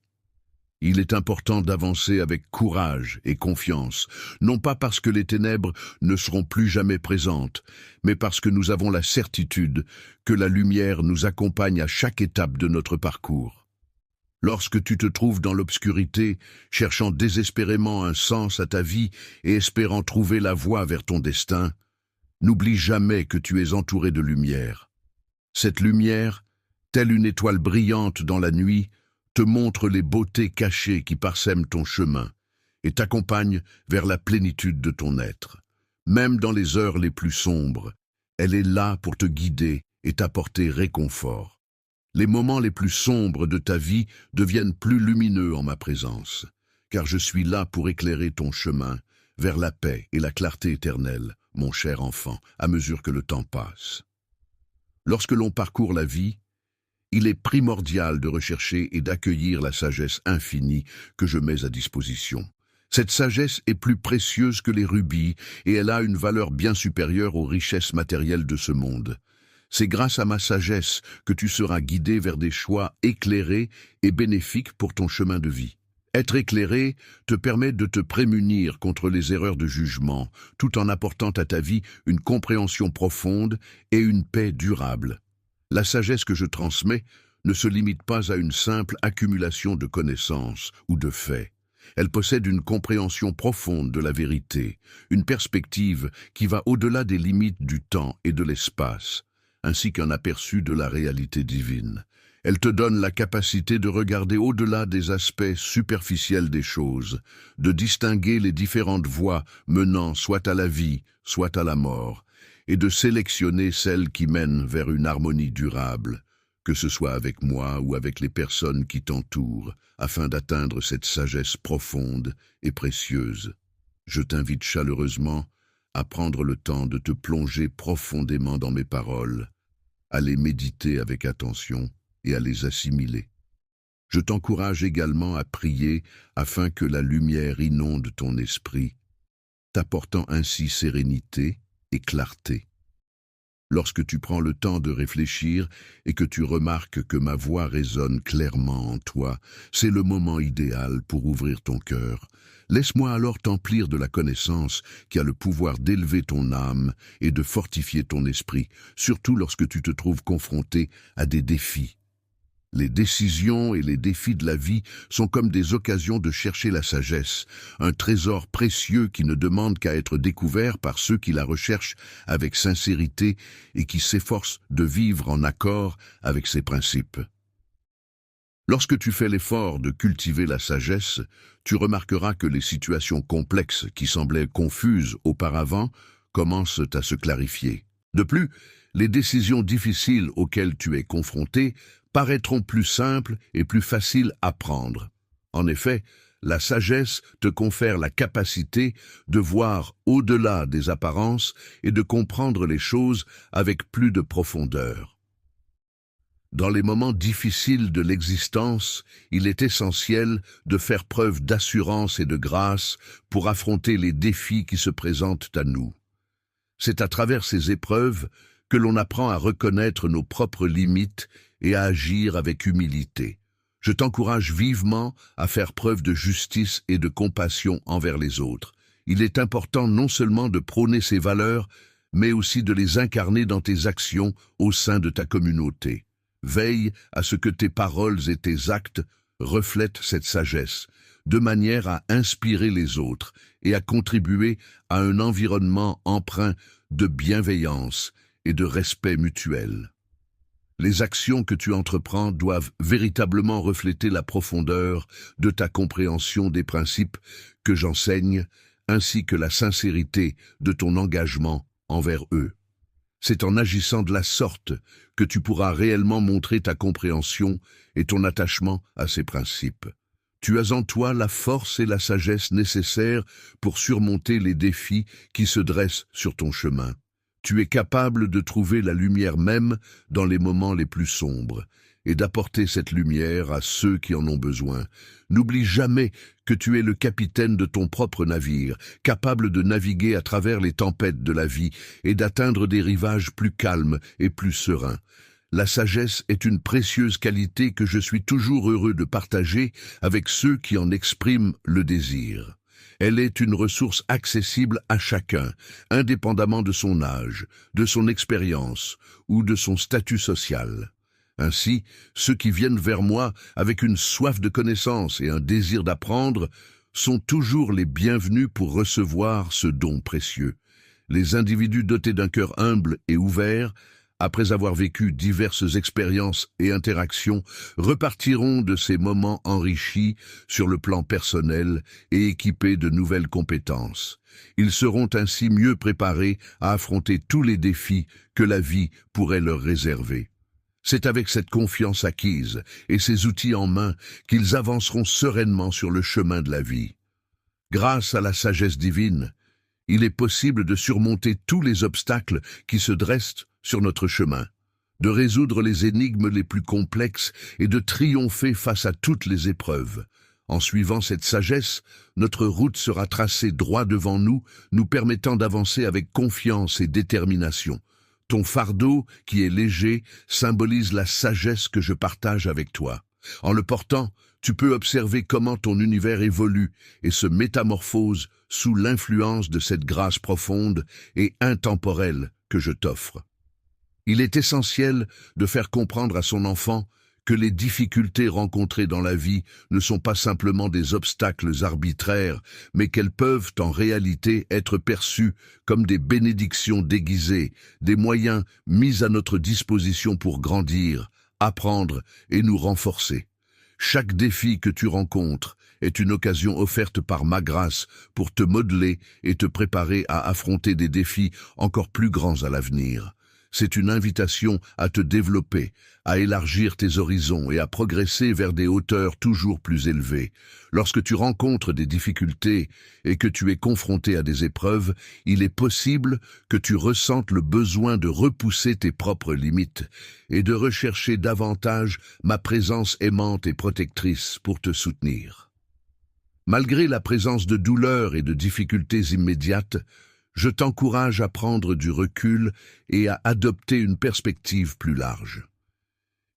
Il est important d'avancer avec courage et confiance, non pas parce que les ténèbres ne seront plus jamais présentes, mais parce que nous avons la certitude que la lumière nous accompagne à chaque étape de notre parcours. Lorsque tu te trouves dans l'obscurité, cherchant désespérément un sens à ta vie et espérant trouver la voie vers ton destin, n'oublie jamais que tu es entouré de lumière. Cette lumière, telle une étoile brillante dans la nuit, te montre les beautés cachées qui parsèment ton chemin et t'accompagne vers la plénitude de ton être. Même dans les heures les plus sombres, elle est là pour te guider et t'apporter réconfort. Les moments les plus sombres de ta vie deviennent plus lumineux en ma présence, car je suis là pour éclairer ton chemin vers la paix et la clarté éternelle, mon cher enfant, à mesure que le temps passe. Lorsque l'on parcourt la vie, il est primordial de rechercher et d'accueillir la sagesse infinie que je mets à disposition. Cette sagesse est plus précieuse que les rubis et elle a une valeur bien supérieure aux richesses matérielles de ce monde. C'est grâce à ma sagesse que tu seras guidé vers des choix éclairés et bénéfiques pour ton chemin de vie. Être éclairé te permet de te prémunir contre les erreurs de jugement, tout en apportant à ta vie une compréhension profonde et une paix durable. La sagesse que je transmets ne se limite pas à une simple accumulation de connaissances ou de faits. Elle possède une compréhension profonde de la vérité, une perspective qui va au-delà des limites du temps et de l'espace, ainsi qu'un aperçu de la réalité divine. Elle te donne la capacité de regarder au-delà des aspects superficiels des choses, de distinguer les différentes voies menant soit à la vie, soit à la mort, et de sélectionner celles qui mènent vers une harmonie durable, que ce soit avec moi ou avec les personnes qui t'entourent, afin d'atteindre cette sagesse profonde et précieuse. Je t'invite chaleureusement à prendre le temps de te plonger profondément dans mes paroles, à les méditer avec attention et à les assimiler. Je t'encourage également à prier afin que la lumière inonde ton esprit, t'apportant ainsi sérénité et clarté. Lorsque tu prends le temps de réfléchir et que tu remarques que ma voix résonne clairement en toi, c'est le moment idéal pour ouvrir ton cœur. Laisse-moi alors t'emplir de la connaissance qui a le pouvoir d'élever ton âme et de fortifier ton esprit, surtout lorsque tu te trouves confronté à des défis. Les décisions et les défis de la vie sont comme des occasions de chercher la sagesse, un trésor précieux qui ne demande qu'à être découvert par ceux qui la recherchent avec sincérité et qui s'efforcent de vivre en accord avec ses principes. Lorsque tu fais l'effort de cultiver la sagesse, tu remarqueras que les situations complexes qui semblaient confuses auparavant commencent à se clarifier. De plus, les décisions difficiles auxquelles tu es confronté paraîtront plus simples et plus faciles à prendre. En effet, la sagesse te confère la capacité de voir au-delà des apparences et de comprendre les choses avec plus de profondeur. Dans les moments difficiles de l'existence, il est essentiel de faire preuve d'assurance et de grâce pour affronter les défis qui se présentent à nous. C'est à travers ces épreuves que l'on apprend à reconnaître nos propres limites et à agir avec humilité. Je t'encourage vivement à faire preuve de justice et de compassion envers les autres. Il est important non seulement de prôner ces valeurs, mais aussi de les incarner dans tes actions au sein de ta communauté. Veille à ce que tes paroles et tes actes reflètent cette sagesse, de manière à inspirer les autres et à contribuer à un environnement empreint de bienveillance et de respect mutuel. Les actions que tu entreprends doivent véritablement refléter la profondeur de ta compréhension des principes que j'enseigne, ainsi que la sincérité de ton engagement envers eux. C'est en agissant de la sorte que tu pourras réellement montrer ta compréhension et ton attachement à ces principes. Tu as en toi la force et la sagesse nécessaires pour surmonter les défis qui se dressent sur ton chemin. Tu es capable de trouver la lumière même dans les moments les plus sombres et d'apporter cette lumière à ceux qui en ont besoin. N'oublie jamais que tu es le capitaine de ton propre navire, capable de naviguer à travers les tempêtes de la vie et d'atteindre des rivages plus calmes et plus sereins. La sagesse est une précieuse qualité que je suis toujours heureux de partager avec ceux qui en expriment le désir. Elle est une ressource accessible à chacun, indépendamment de son âge, de son expérience ou de son statut social. Ainsi, ceux qui viennent vers moi avec une soif de connaissance et un désir d'apprendre sont toujours les bienvenus pour recevoir ce don précieux. Les individus dotés d'un cœur humble et ouvert, après avoir vécu diverses expériences et interactions, repartiront de ces moments enrichis sur le plan personnel et équipés de nouvelles compétences. Ils seront ainsi mieux préparés à affronter tous les défis que la vie pourrait leur réserver. C'est avec cette confiance acquise et ces outils en main qu'ils avanceront sereinement sur le chemin de la vie. Grâce à la sagesse divine, il est possible de surmonter tous les obstacles qui se dressent sur notre chemin, de résoudre les énigmes les plus complexes et de triompher face à toutes les épreuves. En suivant cette sagesse, notre route sera tracée droit devant nous, nous permettant d'avancer avec confiance et détermination. Ton fardeau, qui est léger, symbolise la sagesse que je partage avec toi. En le portant, tu peux observer comment ton univers évolue et se métamorphose sous l'influence de cette grâce profonde et intemporelle que je t'offre. Il est essentiel de faire comprendre à son enfant que les difficultés rencontrées dans la vie ne sont pas simplement des obstacles arbitraires, mais qu'elles peuvent en réalité être perçues comme des bénédictions déguisées, des moyens mis à notre disposition pour grandir, apprendre et nous renforcer. Chaque défi que tu rencontres est une occasion offerte par ma grâce pour te modeler et te préparer à affronter des défis encore plus grands à l'avenir. C'est une invitation à te développer, à élargir tes horizons et à progresser vers des hauteurs toujours plus élevées. Lorsque tu rencontres des difficultés et que tu es confronté à des épreuves, il est possible que tu ressentes le besoin de repousser tes propres limites et de rechercher davantage ma présence aimante et protectrice pour te soutenir. Malgré la présence de douleurs et de difficultés immédiates, je t'encourage à prendre du recul et à adopter une perspective plus large.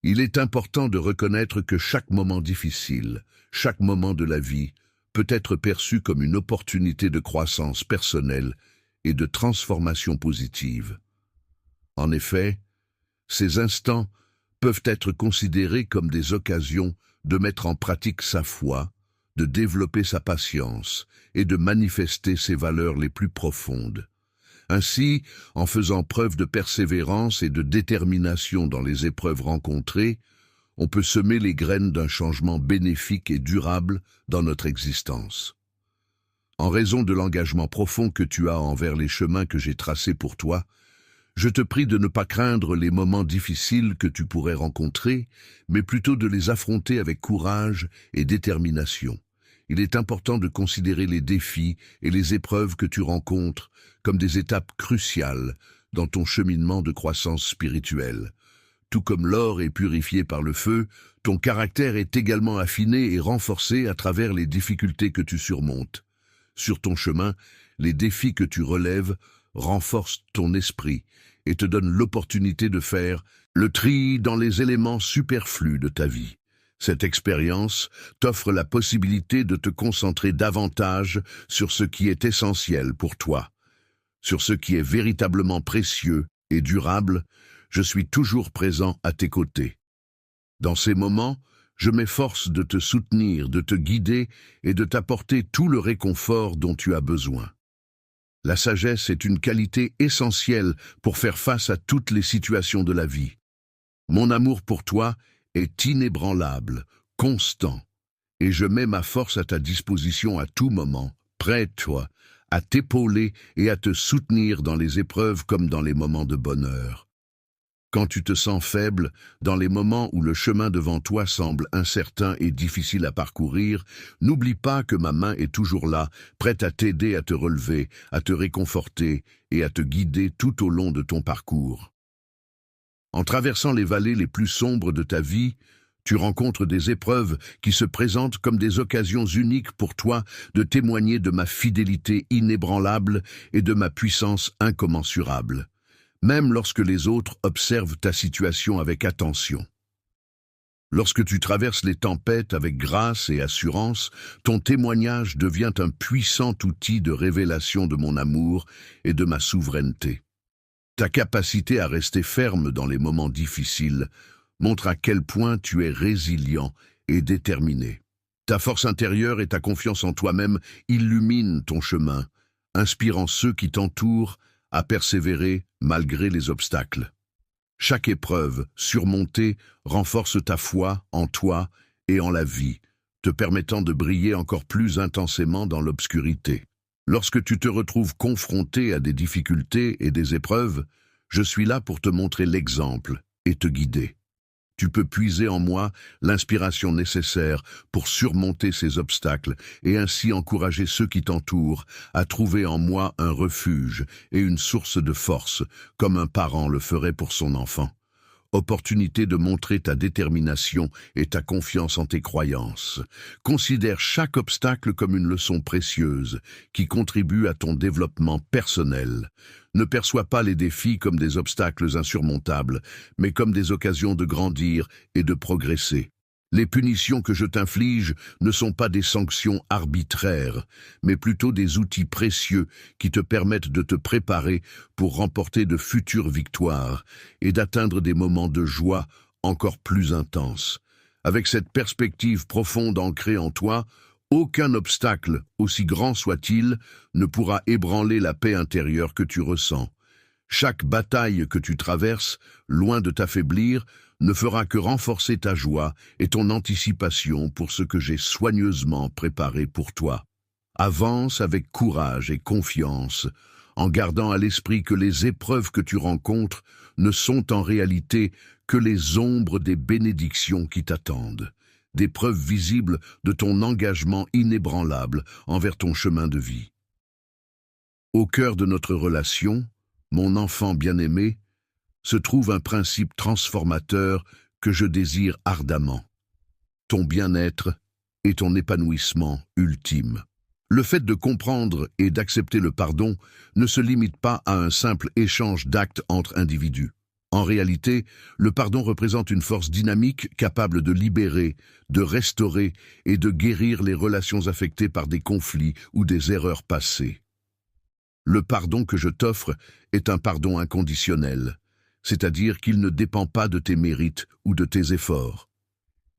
Il est important de reconnaître que chaque moment difficile, chaque moment de la vie, peut être perçu comme une opportunité de croissance personnelle et de transformation positive. En effet, ces instants peuvent être considérés comme des occasions de mettre en pratique sa foi, de développer sa patience et de manifester ses valeurs les plus profondes. Ainsi, en faisant preuve de persévérance et de détermination dans les épreuves rencontrées, on peut semer les graines d'un changement bénéfique et durable dans notre existence. En raison de l'engagement profond que tu as envers les chemins que j'ai tracés pour toi, je te prie de ne pas craindre les moments difficiles que tu pourrais rencontrer, mais plutôt de les affronter avec courage et détermination. Il est important de considérer les défis et les épreuves que tu rencontres comme des étapes cruciales dans ton cheminement de croissance spirituelle. Tout comme l'or est purifié par le feu, ton caractère est également affiné et renforcé à travers les difficultés que tu surmontes. Sur ton chemin, les défis que tu relèves renforcent ton esprit et te donnent l'opportunité de faire le tri dans les éléments superflus de ta vie. Cette expérience t'offre la possibilité de te concentrer davantage sur ce qui est essentiel pour toi. Sur ce qui est véritablement précieux et durable, je suis toujours présent à tes côtés. Dans ces moments, je m'efforce de te soutenir, de te guider et de t'apporter tout le réconfort dont tu as besoin. La sagesse est une qualité essentielle pour faire face à toutes les situations de la vie. Mon amour pour toi est inébranlable, constant, et je mets ma force à ta disposition à tout moment, près de toi, à t'épauler et à te soutenir dans les épreuves comme dans les moments de bonheur. Quand tu te sens faible, dans les moments où le chemin devant toi semble incertain et difficile à parcourir, n'oublie pas que ma main est toujours là, prête à t'aider à te relever, à te réconforter et à te guider tout au long de ton parcours. En traversant les vallées les plus sombres de ta vie, tu rencontres des épreuves qui se présentent comme des occasions uniques pour toi de témoigner de ma fidélité inébranlable et de ma puissance incommensurable. même lorsque les autres observent ta situation avec attention. Lorsque tu traverses les tempêtes avec grâce et assurance, ton témoignage devient un puissant outil de révélation de mon amour et de ma souveraineté. Ta capacité à rester ferme dans les moments difficiles montre à quel point tu es résilient et déterminé. Ta force intérieure et ta confiance en toi-même illuminent ton chemin, inspirant ceux qui t'entourent à persévérer malgré les obstacles. Chaque épreuve surmontée renforce ta foi en toi et en la vie, te permettant de briller encore plus intensément dans l'obscurité. Lorsque tu te retrouves confronté à des difficultés et des épreuves, je suis là pour te montrer l'exemple et te guider. Tu peux puiser en moi l'inspiration nécessaire pour surmonter ces obstacles et ainsi encourager ceux qui t'entourent à trouver en moi un refuge et une source de force, comme un parent le ferait pour son enfant. Opportunité de montrer ta détermination et ta confiance en tes croyances. Considère chaque obstacle comme une leçon précieuse qui contribue à ton développement personnel. Ne perçois pas les défis comme des obstacles insurmontables, mais comme des occasions de grandir et de progresser. Les punitions que je t'inflige ne sont pas des sanctions arbitraires, mais plutôt des outils précieux qui te permettent de te préparer pour remporter de futures victoires et d'atteindre des moments de joie encore plus intenses. Avec cette perspective profonde ancrée en toi, aucun obstacle, aussi grand soit-il, ne pourra ébranler la paix intérieure que tu ressens. Chaque bataille que tu traverses, loin de t'affaiblir, ne fera que renforcer ta joie et ton anticipation pour ce que j'ai soigneusement préparé pour toi. Avance avec courage et confiance, en gardant à l'esprit que les épreuves que tu rencontres ne sont en réalité que les ombres des bénédictions qui t'attendent, des preuves visibles de ton engagement inébranlable envers ton chemin de vie. Au cœur de notre relation, mon enfant bien-aimé, se trouve un principe transformateur que je désire ardemment. Ton bien-être et ton épanouissement ultime. Le fait de comprendre et d'accepter le pardon ne se limite pas à un simple échange d'actes entre individus. En réalité, le pardon représente une force dynamique capable de libérer, de restaurer et de guérir les relations affectées par des conflits ou des erreurs passées. Le pardon que je t'offre est un pardon inconditionnel, c'est-à-dire qu'il ne dépend pas de tes mérites ou de tes efforts.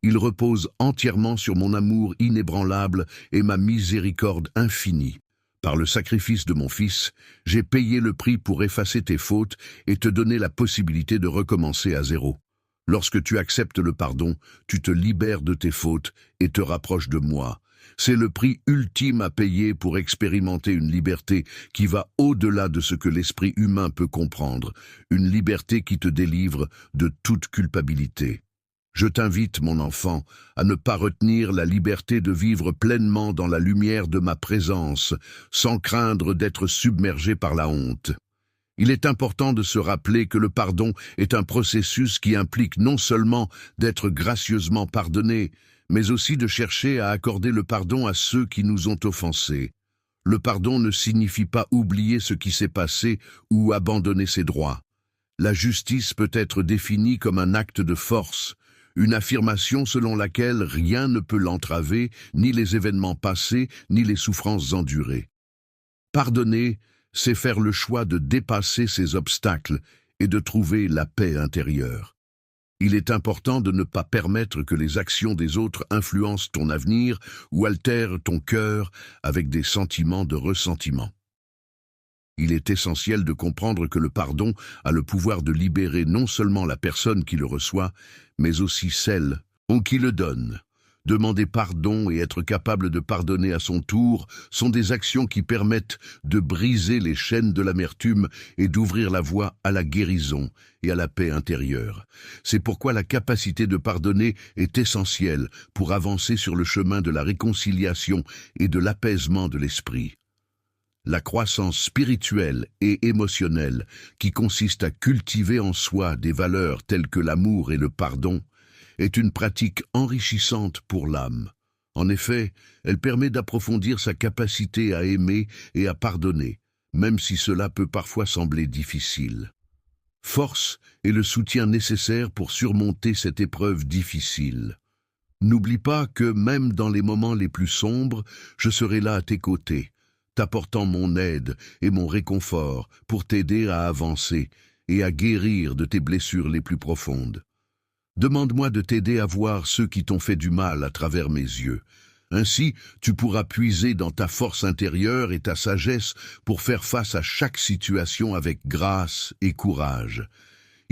Il repose entièrement sur mon amour inébranlable et ma miséricorde infinie. Par le sacrifice de mon Fils, j'ai payé le prix pour effacer tes fautes et te donner la possibilité de recommencer à zéro. Lorsque tu acceptes le pardon, tu te libères de tes fautes et te rapproches de moi. C'est le prix ultime à payer pour expérimenter une liberté qui va au-delà de ce que l'esprit humain peut comprendre, une liberté qui te délivre de toute culpabilité. Je t'invite, mon enfant, à ne pas retenir la liberté de vivre pleinement dans la lumière de ma présence, sans craindre d'être submergé par la honte. Il est important de se rappeler que le pardon est un processus qui implique non seulement d'être gracieusement pardonné, mais aussi de chercher à accorder le pardon à ceux qui nous ont offensés. Le pardon ne signifie pas oublier ce qui s'est passé ou abandonner ses droits. La justice peut être définie comme un acte de force, une affirmation selon laquelle rien ne peut l'entraver, ni les événements passés, ni les souffrances endurées. Pardonner, c'est faire le choix de dépasser ces obstacles et de trouver la paix intérieure. Il est important de ne pas permettre que les actions des autres influencent ton avenir ou altèrent ton cœur avec des sentiments de ressentiment. Il est essentiel de comprendre que le pardon a le pouvoir de libérer non seulement la personne qui le reçoit, mais aussi celle qui le donne. Demander pardon et être capable de pardonner à son tour sont des actions qui permettent de briser les chaînes de l'amertume et d'ouvrir la voie à la guérison et à la paix intérieure. C'est pourquoi la capacité de pardonner est essentielle pour avancer sur le chemin de la réconciliation et de l'apaisement de l'esprit. La croissance spirituelle et émotionnelle, qui consiste à cultiver en soi des valeurs telles que l'amour et le pardon, est une pratique enrichissante pour l'âme. En effet, elle permet d'approfondir sa capacité à aimer et à pardonner, même si cela peut parfois sembler difficile. force et le soutien nécessaire pour surmonter cette épreuve difficile. N'oublie pas que même dans les moments les plus sombres, je serai là à tes côtés, t'apportant mon aide et mon réconfort pour t'aider à avancer et à guérir de tes blessures les plus profondes. Demande-moi de t'aider à voir ceux qui t'ont fait du mal à travers mes yeux. Ainsi, tu pourras puiser dans ta force intérieure et ta sagesse pour faire face à chaque situation avec grâce et courage.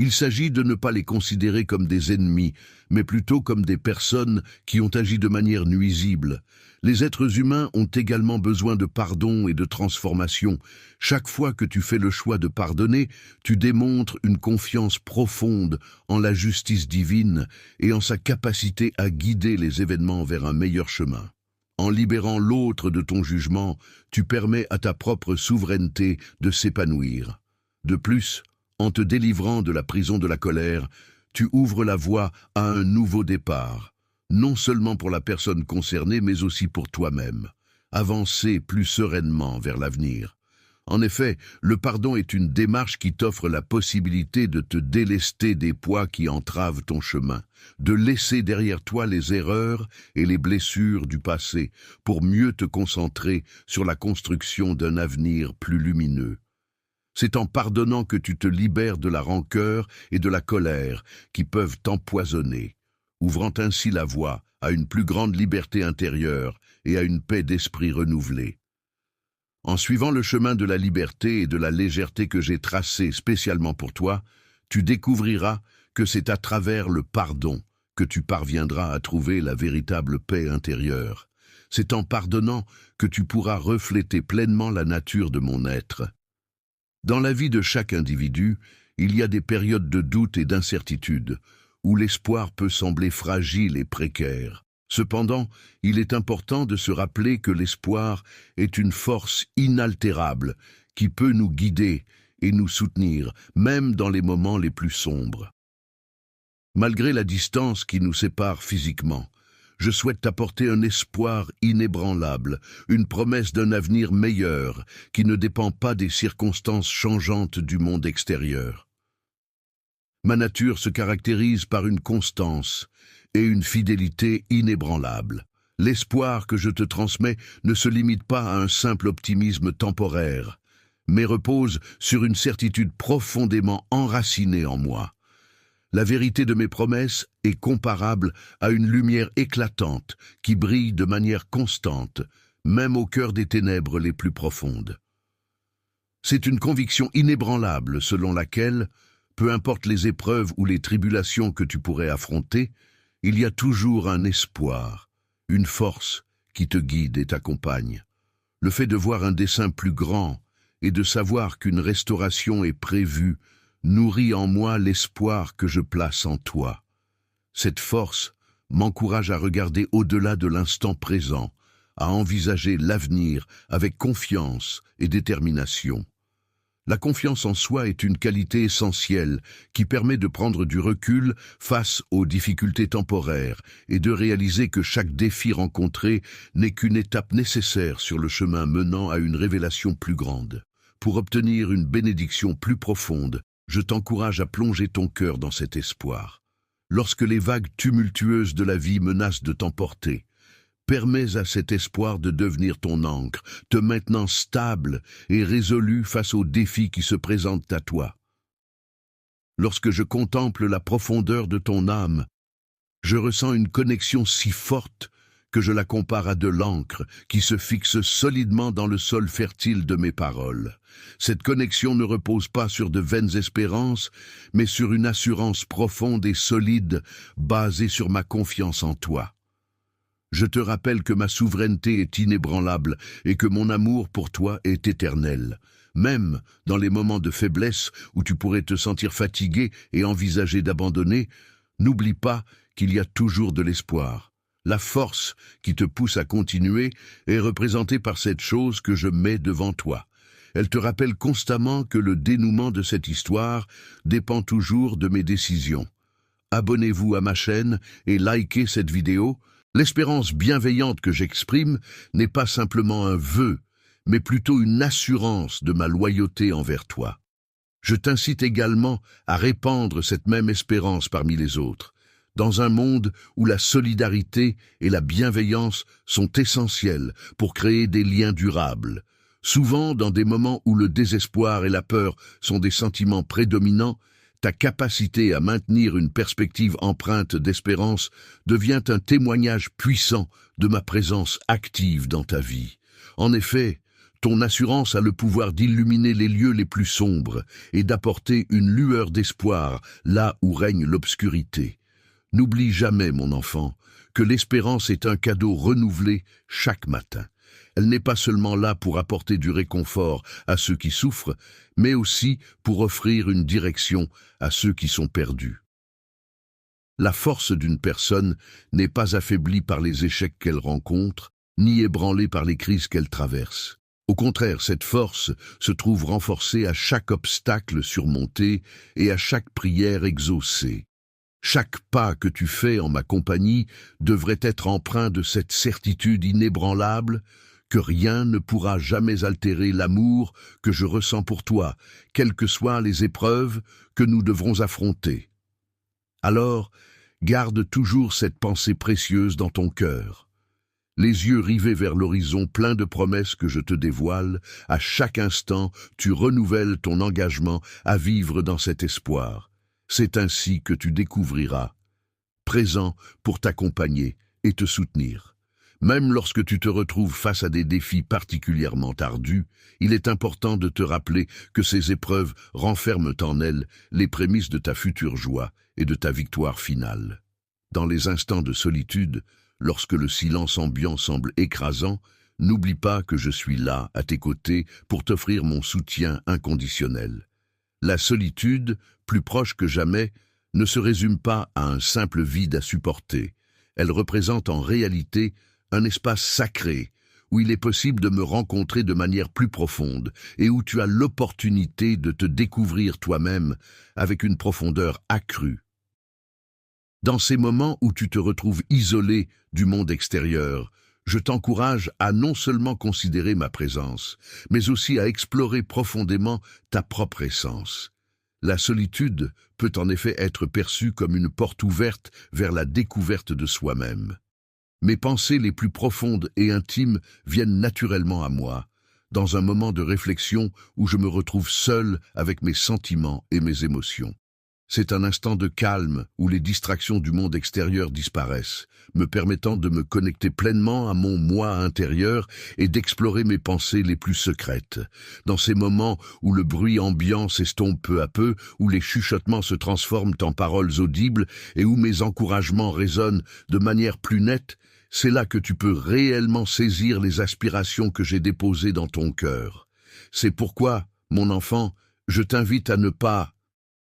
Il s'agit de ne pas les considérer comme des ennemis, mais plutôt comme des personnes qui ont agi de manière nuisible. Les êtres humains ont également besoin de pardon et de transformation. Chaque fois que tu fais le choix de pardonner, tu démontres une confiance profonde en la justice divine et en sa capacité à guider les événements vers un meilleur chemin. En libérant l'autre de ton jugement, tu permets à ta propre souveraineté de s'épanouir. De plus, en te délivrant de la prison de la colère, tu ouvres la voie à un nouveau départ, non seulement pour la personne concernée, mais aussi pour toi-même. Avancer plus sereinement vers l'avenir. En effet, le pardon est une démarche qui t'offre la possibilité de te délester des poids qui entravent ton chemin, de laisser derrière toi les erreurs et les blessures du passé pour mieux te concentrer sur la construction d'un avenir plus lumineux. C'est en pardonnant que tu te libères de la rancœur et de la colère qui peuvent t'empoisonner, ouvrant ainsi la voie à une plus grande liberté intérieure et à une paix d'esprit renouvelée. En suivant le chemin de la liberté et de la légèreté que j'ai tracé spécialement pour toi, tu découvriras que c'est à travers le pardon que tu parviendras à trouver la véritable paix intérieure. C'est en pardonnant que tu pourras refléter pleinement la nature de mon être. Dans la vie de chaque individu, il y a des périodes de doute et d'incertitude, où l'espoir peut sembler fragile et précaire. Cependant, il est important de se rappeler que l'espoir est une force inaltérable qui peut nous guider et nous soutenir, même dans les moments les plus sombres. Malgré la distance qui nous sépare physiquement, je souhaite t'apporter un espoir inébranlable, une promesse d'un avenir meilleur qui ne dépend pas des circonstances changeantes du monde extérieur. Ma nature se caractérise par une constance et une fidélité inébranlables. L'espoir que je te transmets ne se limite pas à un simple optimisme temporaire, mais repose sur une certitude profondément enracinée en moi. La vérité de mes promesses est comparable à une lumière éclatante qui brille de manière constante, même au cœur des ténèbres les plus profondes. C'est une conviction inébranlable selon laquelle, peu importe les épreuves ou les tribulations que tu pourrais affronter, il y a toujours un espoir, une force qui te guide et t'accompagne. Le fait de voir un dessein plus grand et de savoir qu'une restauration est prévue nourrit en moi l'espoir que je place en toi. Cette force m'encourage à regarder au-delà de l'instant présent, à envisager l'avenir avec confiance et détermination. La confiance en soi est une qualité essentielle qui permet de prendre du recul face aux difficultés temporaires et de réaliser que chaque défi rencontré n'est qu'une étape nécessaire sur le chemin menant à une révélation plus grande. Pour obtenir une bénédiction plus profonde, je t'encourage à plonger ton cœur dans cet espoir. Lorsque les vagues tumultueuses de la vie menacent de t'emporter, permets à cet espoir de devenir ton ancre, te maintenant stable et résolu face aux défis qui se présentent à toi. Lorsque je contemple la profondeur de ton âme, je ressens une connexion si forte que je la compare à de l'encre qui se fixe solidement dans le sol fertile de mes paroles. Cette connexion ne repose pas sur de vaines espérances, mais sur une assurance profonde et solide basée sur ma confiance en toi. Je te rappelle que ma souveraineté est inébranlable et que mon amour pour toi est éternel. Même dans les moments de faiblesse où tu pourrais te sentir fatigué et envisager d'abandonner, n'oublie pas qu'il y a toujours de l'espoir. La force qui te pousse à continuer est représentée par cette chose que je mets devant toi. Elle te rappelle constamment que le dénouement de cette histoire dépend toujours de mes décisions. Abonnez-vous à ma chaîne et likez cette vidéo. L'espérance bienveillante que j'exprime n'est pas simplement un vœu, mais plutôt une assurance de ma loyauté envers toi. Je t'incite également à répandre cette même espérance parmi les autres, dans un monde où la solidarité et la bienveillance sont essentielles pour créer des liens durables. Souvent, dans des moments où le désespoir et la peur sont des sentiments prédominants, ta capacité à maintenir une perspective empreinte d'espérance devient un témoignage puissant de ma présence active dans ta vie. En effet, ton assurance a le pouvoir d'illuminer les lieux les plus sombres et d'apporter une lueur d'espoir là où règne l'obscurité. N'oublie jamais, mon enfant, que l'espérance est un cadeau renouvelé chaque matin. Elle n'est pas seulement là pour apporter du réconfort à ceux qui souffrent, mais aussi pour offrir une direction à ceux qui sont perdus. La force d'une personne n'est pas affaiblie par les échecs qu'elle rencontre, ni ébranlée par les crises qu'elle traverse. Au contraire, cette force se trouve renforcée à chaque obstacle surmonté et à chaque prière exaucée. Chaque pas que tu fais en ma compagnie devrait être empreint de cette certitude inébranlable que rien ne pourra jamais altérer l'amour que je ressens pour toi, quelles que soient les épreuves que nous devrons affronter. Alors, garde toujours cette pensée précieuse dans ton cœur. Les yeux rivés vers l'horizon plein de promesses que je te dévoile, à chaque instant, tu renouvelles ton engagement à vivre dans cet espoir. C'est ainsi que tu découvriras, présent pour t'accompagner et te soutenir. Même lorsque tu te retrouves face à des défis particulièrement ardus, il est important de te rappeler que ces épreuves renferment en elles les prémices de ta future joie et de ta victoire finale. Dans les instants de solitude, lorsque le silence ambiant semble écrasant, n'oublie pas que je suis là, à tes côtés, pour t'offrir mon soutien inconditionnel. La solitude, plus proche que jamais, ne se résume pas à un simple vide à supporter. Elle représente en réalité un espace sacré, où il est possible de me rencontrer de manière plus profonde et où tu as l'opportunité de te découvrir toi-même avec une profondeur accrue. Dans ces moments où tu te retrouves isolé du monde extérieur, je t'encourage à non seulement considérer ma présence, mais aussi à explorer profondément ta propre essence. La solitude peut en effet être perçue comme une porte ouverte vers la découverte de soi-même. Mes pensées les plus profondes et intimes viennent naturellement à moi, dans un moment de réflexion où je me retrouve seul avec mes sentiments et mes émotions. C'est un instant de calme où les distractions du monde extérieur disparaissent, me permettant de me connecter pleinement à mon moi intérieur et d'explorer mes pensées les plus secrètes. Dans ces moments où le bruit ambiant s'estompe peu à peu, où les chuchotements se transforment en paroles audibles et où mes encouragements résonnent de manière plus nette, c'est là que tu peux réellement saisir les aspirations que j'ai déposées dans ton cœur. C'est pourquoi, mon enfant, je t'invite à ne pas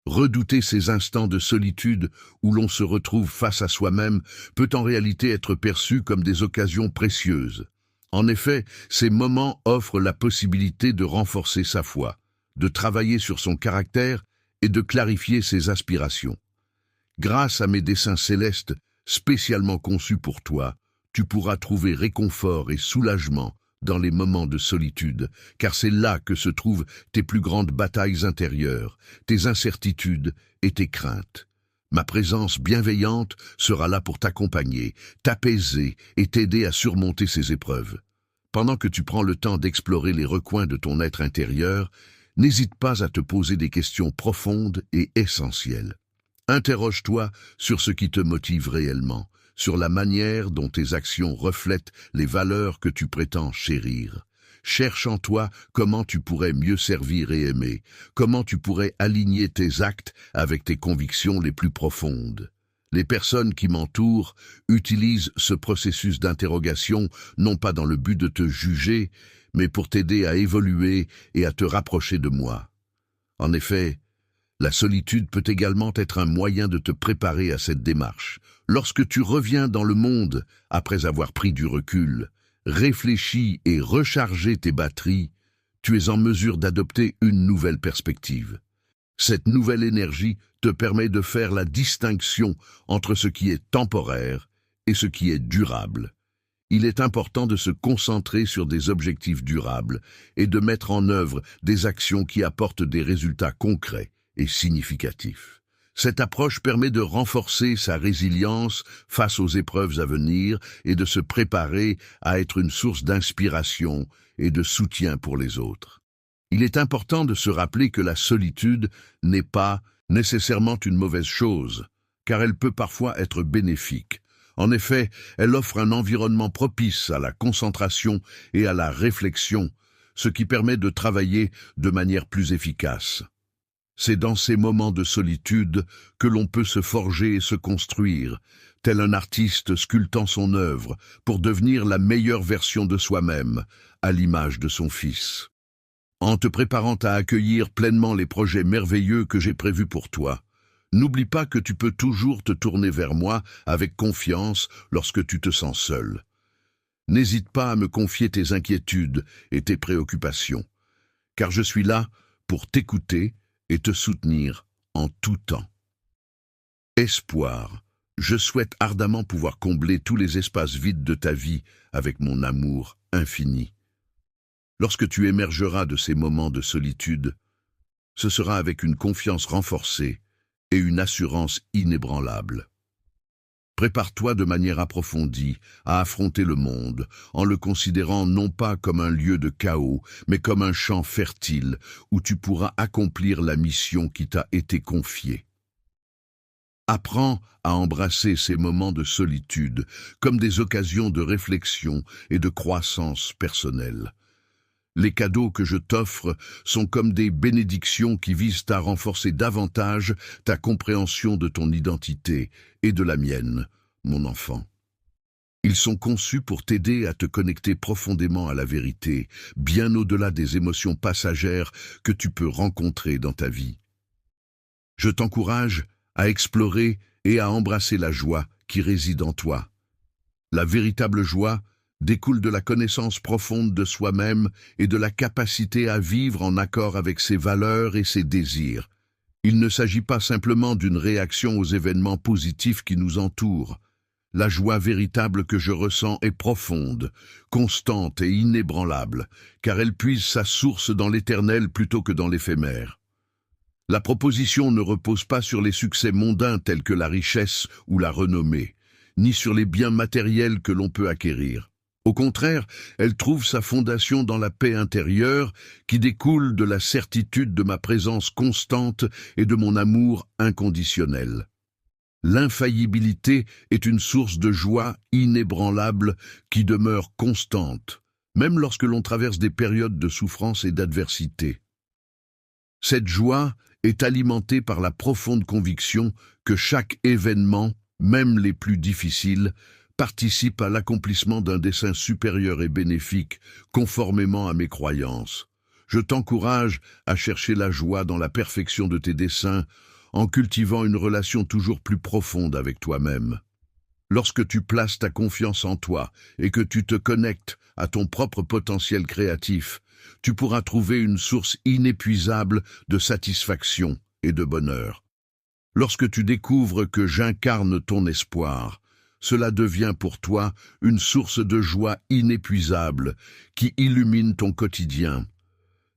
redouter ces instants de solitude où l'on se retrouve face à soi-même peut en réalité être perçu comme des occasions précieuses. En effet, ces moments offrent la possibilité de renforcer sa foi, de travailler sur son caractère et de clarifier ses aspirations. Grâce à mes desseins célestes spécialement conçus pour toi, tu pourras trouver réconfort et soulagement dans les moments de solitude, car c'est là que se trouvent tes plus grandes batailles intérieures, tes incertitudes et tes craintes. Ma présence bienveillante sera là pour t'accompagner, t'apaiser et t'aider à surmonter ces épreuves. Pendant que tu prends le temps d'explorer les recoins de ton être intérieur, n'hésite pas à te poser des questions profondes et essentielles. Interroge-toi sur ce qui te motive réellement, sur la manière dont tes actions reflètent les valeurs que tu prétends chérir. Cherche en toi comment tu pourrais mieux servir et aimer, comment tu pourrais aligner tes actes avec tes convictions les plus profondes. Les personnes qui m'entourent utilisent ce processus d'interrogation non pas dans le but de te juger, mais pour t'aider à évoluer et à te rapprocher de moi. En effet, la solitude peut également être un moyen de te préparer à cette démarche. Lorsque tu reviens dans le monde, après avoir pris du recul, réfléchi et rechargé tes batteries, tu es en mesure d'adopter une nouvelle perspective. Cette nouvelle énergie te permet de faire la distinction entre ce qui est temporaire et ce qui est durable. Il est important de se concentrer sur des objectifs durables et de mettre en œuvre des actions qui apportent des résultats concrets et significatifs. Cette approche permet de renforcer sa résilience face aux épreuves à venir et de se préparer à être une source d'inspiration et de soutien pour les autres. Il est important de se rappeler que la solitude n'est pas nécessairement une mauvaise chose, car elle peut parfois être bénéfique. En effet, elle offre un environnement propice à la concentration et à la réflexion, ce qui permet de travailler de manière plus efficace. C'est dans ces moments de solitude que l'on peut se forger et se construire, tel un artiste sculptant son œuvre pour devenir la meilleure version de soi-même, à l'image de son fils. En te préparant à accueillir pleinement les projets merveilleux que j'ai prévus pour toi, n'oublie pas que tu peux toujours te tourner vers moi avec confiance lorsque tu te sens seul. N'hésite pas à me confier tes inquiétudes et tes préoccupations, car je suis là pour t'écouter et te soutenir en tout temps. Espoir, je souhaite ardemment pouvoir combler tous les espaces vides de ta vie avec mon amour infini. Lorsque tu émergeras de ces moments de solitude, ce sera avec une confiance renforcée et une assurance inébranlable. Prépare-toi de manière approfondie à affronter le monde, en le considérant non pas comme un lieu de chaos, mais comme un champ fertile où tu pourras accomplir la mission qui t'a été confiée. Apprends à embrasser ces moments de solitude comme des occasions de réflexion et de croissance personnelle. Les cadeaux que je t'offre sont comme des bénédictions qui visent à renforcer davantage ta compréhension de ton identité et de la mienne, mon enfant. Ils sont conçus pour t'aider à te connecter profondément à la vérité, bien au-delà des émotions passagères que tu peux rencontrer dans ta vie. Je t'encourage à explorer et à embrasser la joie qui réside en toi. La véritable joie découle de la connaissance profonde de soi-même et de la capacité à vivre en accord avec ses valeurs et ses désirs. Il ne s'agit pas simplement d'une réaction aux événements positifs qui nous entourent. La joie véritable que je ressens est profonde, constante et inébranlable, car elle puise sa source dans l'éternel plutôt que dans l'éphémère. La proposition ne repose pas sur les succès mondains tels que la richesse ou la renommée, ni sur les biens matériels que l'on peut acquérir. Au contraire, elle trouve sa fondation dans la paix intérieure qui découle de la certitude de ma présence constante et de mon amour inconditionnel. L'infaillibilité est une source de joie inébranlable qui demeure constante, même lorsque l'on traverse des périodes de souffrance et d'adversité. Cette joie est alimentée par la profonde conviction que chaque événement, même les plus difficiles, participe à l'accomplissement d'un dessein supérieur et bénéfique, conformément à mes croyances. Je t'encourage à chercher la joie dans la perfection de tes desseins, en cultivant une relation toujours plus profonde avec toi-même. Lorsque tu places ta confiance en toi et que tu te connectes à ton propre potentiel créatif, tu pourras trouver une source inépuisable de satisfaction et de bonheur. Lorsque tu découvres que j'incarne ton espoir, cela devient pour toi une source de joie inépuisable qui illumine ton quotidien.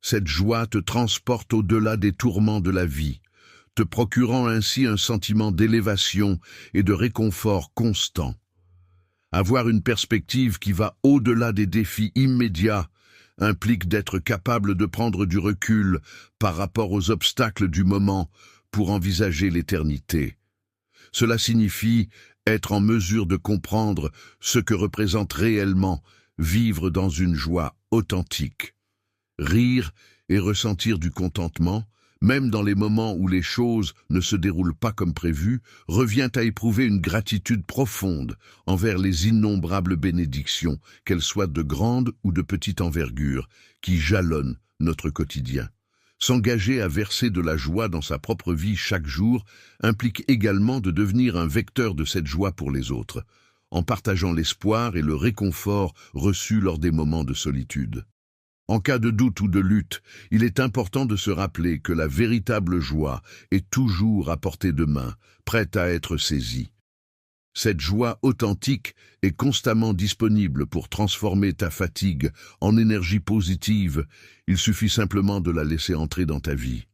Cette joie te transporte au-delà des tourments de la vie, te procurant ainsi un sentiment d'élévation et de réconfort constant. Avoir une perspective qui va au-delà des défis immédiats implique d'être capable de prendre du recul par rapport aux obstacles du moment pour envisager l'éternité. Cela signifie être en mesure de comprendre ce que représente réellement vivre dans une joie authentique. Rire et ressentir du contentement, même dans les moments où les choses ne se déroulent pas comme prévu, revient à éprouver une gratitude profonde envers les innombrables bénédictions, qu'elles soient de grande ou de petite envergure, qui jalonnent notre quotidien. S'engager à verser de la joie dans sa propre vie chaque jour implique également de devenir un vecteur de cette joie pour les autres, en partageant l'espoir et le réconfort reçus lors des moments de solitude. En cas de doute ou de lutte, il est important de se rappeler que la véritable joie est toujours à portée de main, prête à être saisie. Cette joie authentique est constamment disponible pour transformer ta fatigue en énergie positive. Il suffit simplement de la laisser entrer dans ta vie.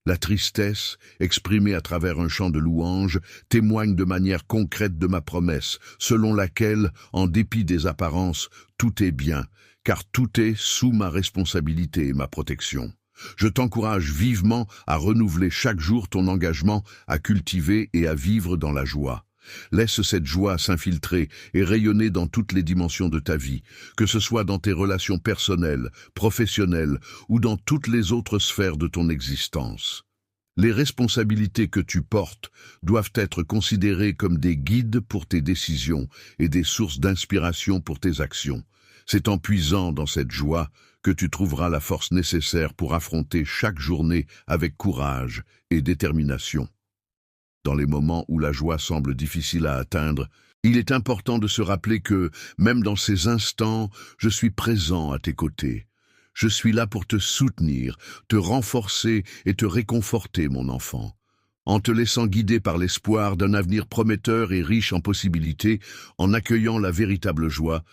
La tristesse, exprimée à travers un chant de louange, témoigne de manière concrète de ma promesse, selon laquelle, en dépit des apparences, tout est bien, car tout est sous ma responsabilité et ma protection. Je t'encourage vivement à renouveler chaque jour ton engagement à cultiver et à vivre dans la joie. Laisse cette joie s'infiltrer et rayonner dans toutes les dimensions de ta vie, que ce soit dans tes relations personnelles, professionnelles ou dans toutes les autres sphères de ton existence. Les responsabilités que tu portes doivent être considérées comme des guides pour tes décisions et des sources d'inspiration pour tes actions. C'est en puisant dans cette joie que tu trouveras la force nécessaire pour affronter chaque journée avec courage et détermination. Dans les moments où la joie semble difficile à atteindre, il est important de se rappeler que, même dans ces instants, je suis présent à tes côtés. Je suis là pour te soutenir, te renforcer et te réconforter, mon enfant. En te laissant guider par l'espoir d'un avenir prometteur et riche en possibilités, en accueillant la véritable joie,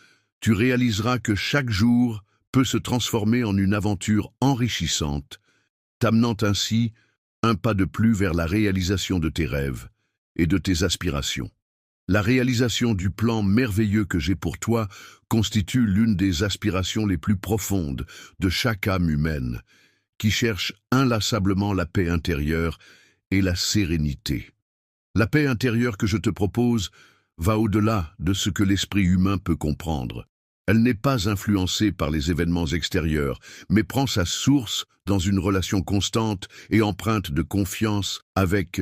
tu réaliseras que chaque jour peut se transformer en une aventure enrichissante, t'amenant ainsi un pas de plus vers la réalisation de tes rêves et de tes aspirations. La réalisation du plan merveilleux que j'ai pour toi constitue l'une des aspirations les plus profondes de chaque âme humaine, qui cherche inlassablement la paix intérieure et la sérénité. La paix intérieure que je te propose va au-delà de ce que l'esprit humain peut comprendre. Elle n'est pas influencée par les événements extérieurs, mais prend sa source dans une relation constante et empreinte de confiance avec.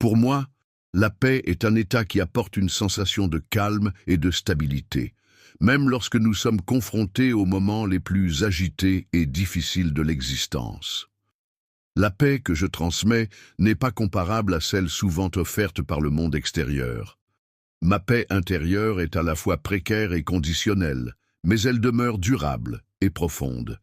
Pour moi, la paix est un état qui apporte une sensation de calme et de stabilité, même lorsque nous sommes confrontés aux moments les plus agités et difficiles de l'existence. La paix que je transmets n'est pas comparable à celle souvent offerte par le monde extérieur. Ma paix intérieure est à la fois précaire et conditionnelle, mais elle demeure durable et profonde.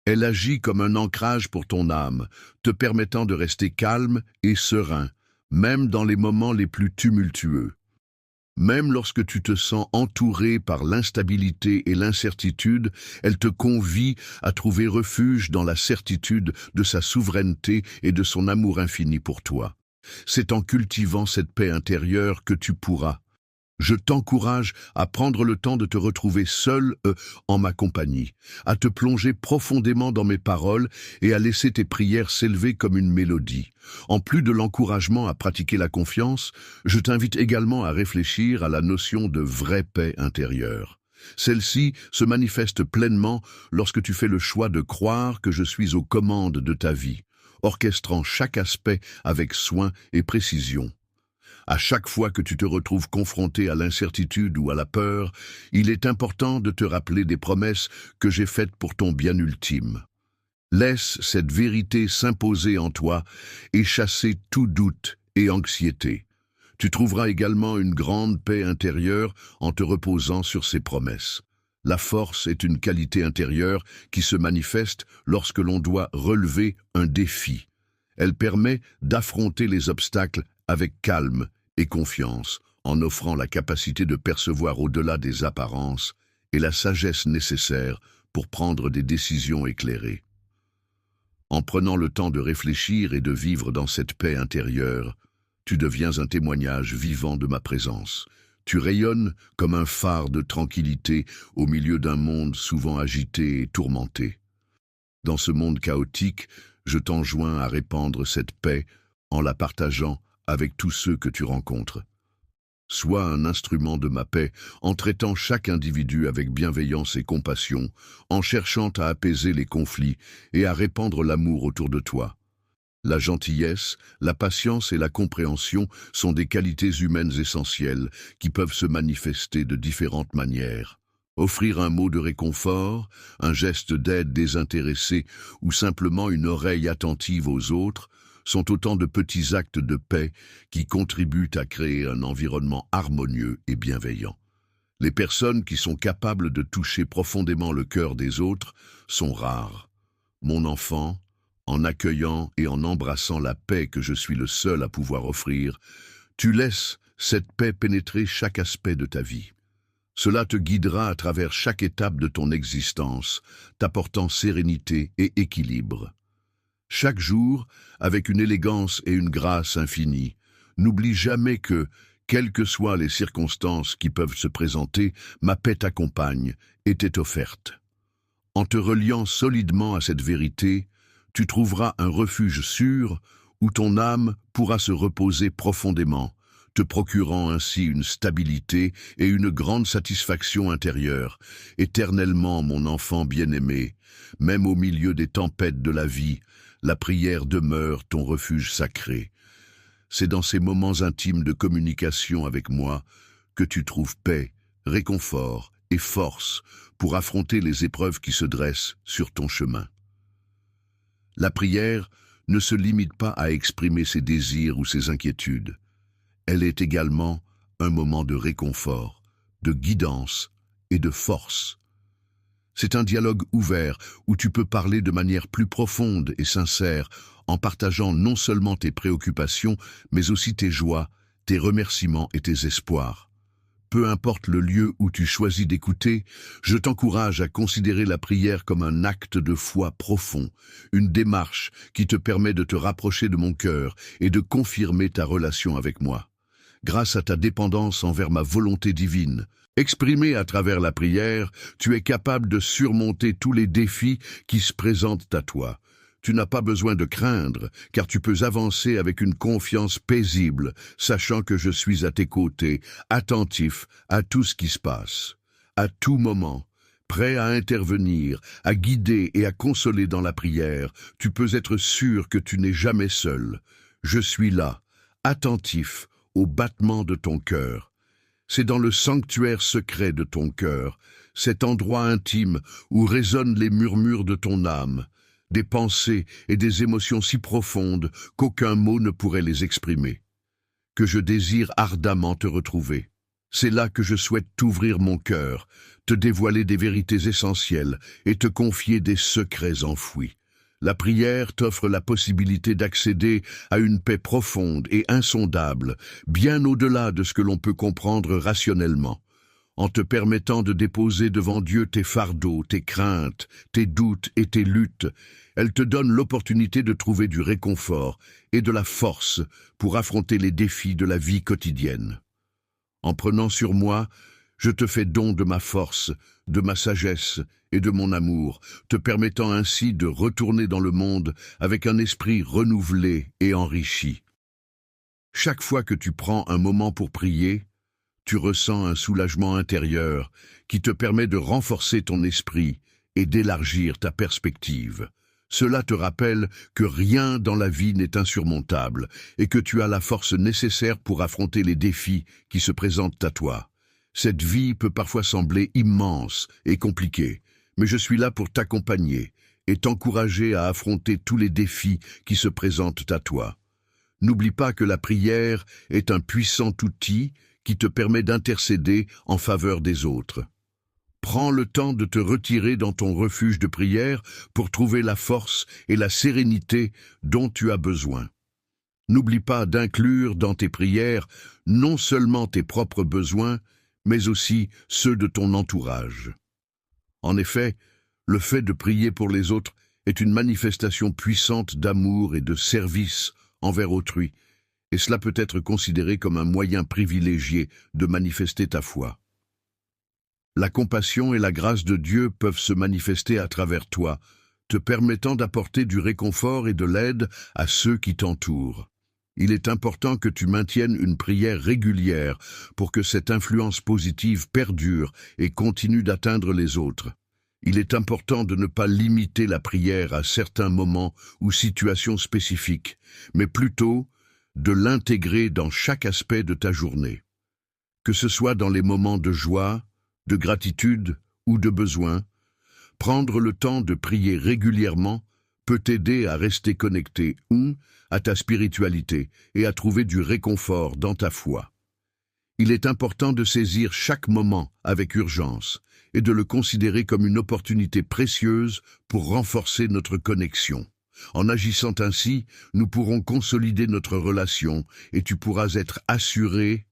Elle agit comme un ancrage pour ton âme, te permettant de rester calme et serein, même dans les moments les plus tumultueux. Même lorsque tu te sens entouré par l'instabilité et l'incertitude, elle te convie à trouver refuge dans la certitude de sa souveraineté et de son amour infini pour toi. C'est en cultivant cette paix intérieure que tu pourras. Je t'encourage à prendre le temps de te retrouver seul en ma compagnie, à te plonger profondément dans mes paroles et à laisser tes prières s'élever comme une mélodie. En plus de l'encouragement à pratiquer la confiance, je t'invite également à réfléchir à la notion de vraie paix intérieure. Celle-ci se manifeste pleinement lorsque tu fais le choix de croire que je suis aux commandes de ta vie, orchestrant chaque aspect avec soin et précision. À chaque fois que tu te retrouves confronté à l'incertitude ou à la peur, il est important de te rappeler des promesses que j'ai faites pour ton bien ultime. Laisse cette vérité s'imposer en toi et chasser tout doute et anxiété. Tu trouveras également une grande paix intérieure en te reposant sur ces promesses. La force est une qualité intérieure qui se manifeste lorsque l'on doit relever un défi. Elle permet d'affronter les obstacles avec calme et confiance, en offrant la capacité de percevoir au-delà des apparences et la sagesse nécessaire pour prendre des décisions éclairées. En prenant le temps de réfléchir et de vivre dans cette paix intérieure, tu deviens un témoignage vivant de ma présence. Tu rayonnes comme un phare de tranquillité au milieu d'un monde souvent agité et tourmenté. Dans ce monde chaotique, je t'enjoins à répandre cette paix en la partageant avec tous ceux que tu rencontres. Sois un instrument de ma paix en traitant chaque individu avec bienveillance et compassion, en cherchant à apaiser les conflits et à répandre l'amour autour de toi. La gentillesse, la patience et la compréhension sont des qualités humaines essentielles qui peuvent se manifester de différentes manières. Offrir un mot de réconfort, un geste d'aide désintéressé ou simplement une oreille attentive aux autres sont autant de petits actes de paix qui contribuent à créer un environnement harmonieux et bienveillant. Les personnes qui sont capables de toucher profondément le cœur des autres sont rares. Mon enfant, en accueillant et en embrassant la paix que je suis le seul à pouvoir offrir, tu laisses cette paix pénétrer chaque aspect de ta vie. Cela te guidera à travers chaque étape de ton existence, t'apportant sérénité et équilibre. Chaque jour, avec une élégance et une grâce infinie, n'oublie jamais que, quelles que soient les circonstances qui peuvent se présenter, ma paix t'accompagne et t'est offerte. En te reliant solidement à cette vérité, tu trouveras un refuge sûr où ton âme pourra se reposer profondément, te procurant ainsi une stabilité et une grande satisfaction intérieure. Éternellement, mon enfant bien-aimé, même au milieu des tempêtes de la vie, la prière demeure ton refuge sacré. C'est dans ces moments intimes de communication avec moi que tu trouves paix, réconfort et force pour affronter les épreuves qui se dressent sur ton chemin. La prière ne se limite pas à exprimer ses désirs ou ses inquiétudes. Elle est également un moment de réconfort, de guidance et de force. C'est un dialogue ouvert où tu peux parler de manière plus profonde et sincère en partageant non seulement tes préoccupations, mais aussi tes joies, tes remerciements et tes espoirs. Peu importe le lieu où tu choisis d'écouter, je t'encourage à considérer la prière comme un acte de foi profond, une démarche qui te permet de te rapprocher de mon cœur et de confirmer ta relation avec moi. Grâce à ta dépendance envers ma volonté divine, exprimée à travers la prière, tu es capable de surmonter tous les défis qui se présentent à toi. Tu n'as pas besoin de craindre, car tu peux avancer avec une confiance paisible, sachant que je suis à tes côtés, attentif à tout ce qui se passe. À tout moment, prêt à intervenir, à guider et à consoler dans la prière, tu peux être sûr que tu n'es jamais seul. Je suis là, attentif au battement de ton cœur. C'est dans le sanctuaire secret de ton cœur, cet endroit intime où résonnent les murmures de ton âme, des pensées et des émotions si profondes qu'aucun mot ne pourrait les exprimer, que je désire ardemment te retrouver. C'est là que je souhaite t'ouvrir mon cœur, te dévoiler des vérités essentielles et te confier des secrets enfouis. La prière t'offre la possibilité d'accéder à une paix profonde et insondable, bien au-delà de ce que l'on peut comprendre rationnellement. En te permettant de déposer devant Dieu tes fardeaux, tes craintes, tes doutes et tes luttes, elle te donne l'opportunité de trouver du réconfort et de la force pour affronter les défis de la vie quotidienne. En prenant sur moi, je te fais don de ma force, de ma sagesse et de mon amour, te permettant ainsi de retourner dans le monde avec un esprit renouvelé et enrichi. Chaque fois que tu prends un moment pour prier, tu ressens un soulagement intérieur qui te permet de renforcer ton esprit et d'élargir ta perspective. Cela te rappelle que rien dans la vie n'est insurmontable et que tu as la force nécessaire pour affronter les défis qui se présentent à toi. Cette vie peut parfois sembler immense et compliquée, mais je suis là pour t'accompagner et t'encourager à affronter tous les défis qui se présentent à toi. N'oublie pas que la prière est un puissant outil qui te permet d'intercéder en faveur des autres. Prends le temps de te retirer dans ton refuge de prière pour trouver la force et la sérénité dont tu as besoin. N'oublie pas d'inclure dans tes prières non seulement tes propres besoins, mais aussi ceux de ton entourage. En effet, le fait de prier pour les autres est une manifestation puissante d'amour et de service envers autrui, et cela peut être considéré comme un moyen privilégié de manifester ta foi. La compassion et la grâce de Dieu peuvent se manifester à travers toi, te permettant d'apporter du réconfort et de l'aide à ceux qui t'entourent. Il est important que tu maintiennes une prière régulière pour que cette influence positive perdure et continue d'atteindre les autres. Il est important de ne pas limiter la prière à certains moments ou situations spécifiques, mais plutôt de l'intégrer dans chaque aspect de ta journée. Que ce soit dans les moments de joie, de gratitude ou de besoin, prendre le temps de prier régulièrement peut t'aider à rester connecté à ta spiritualité et à trouver du réconfort dans ta foi. Il est important de saisir chaque moment avec urgence et de le considérer comme une opportunité précieuse pour renforcer notre connexion. En agissant ainsi, nous pourrons consolider notre relation et tu pourras être assuré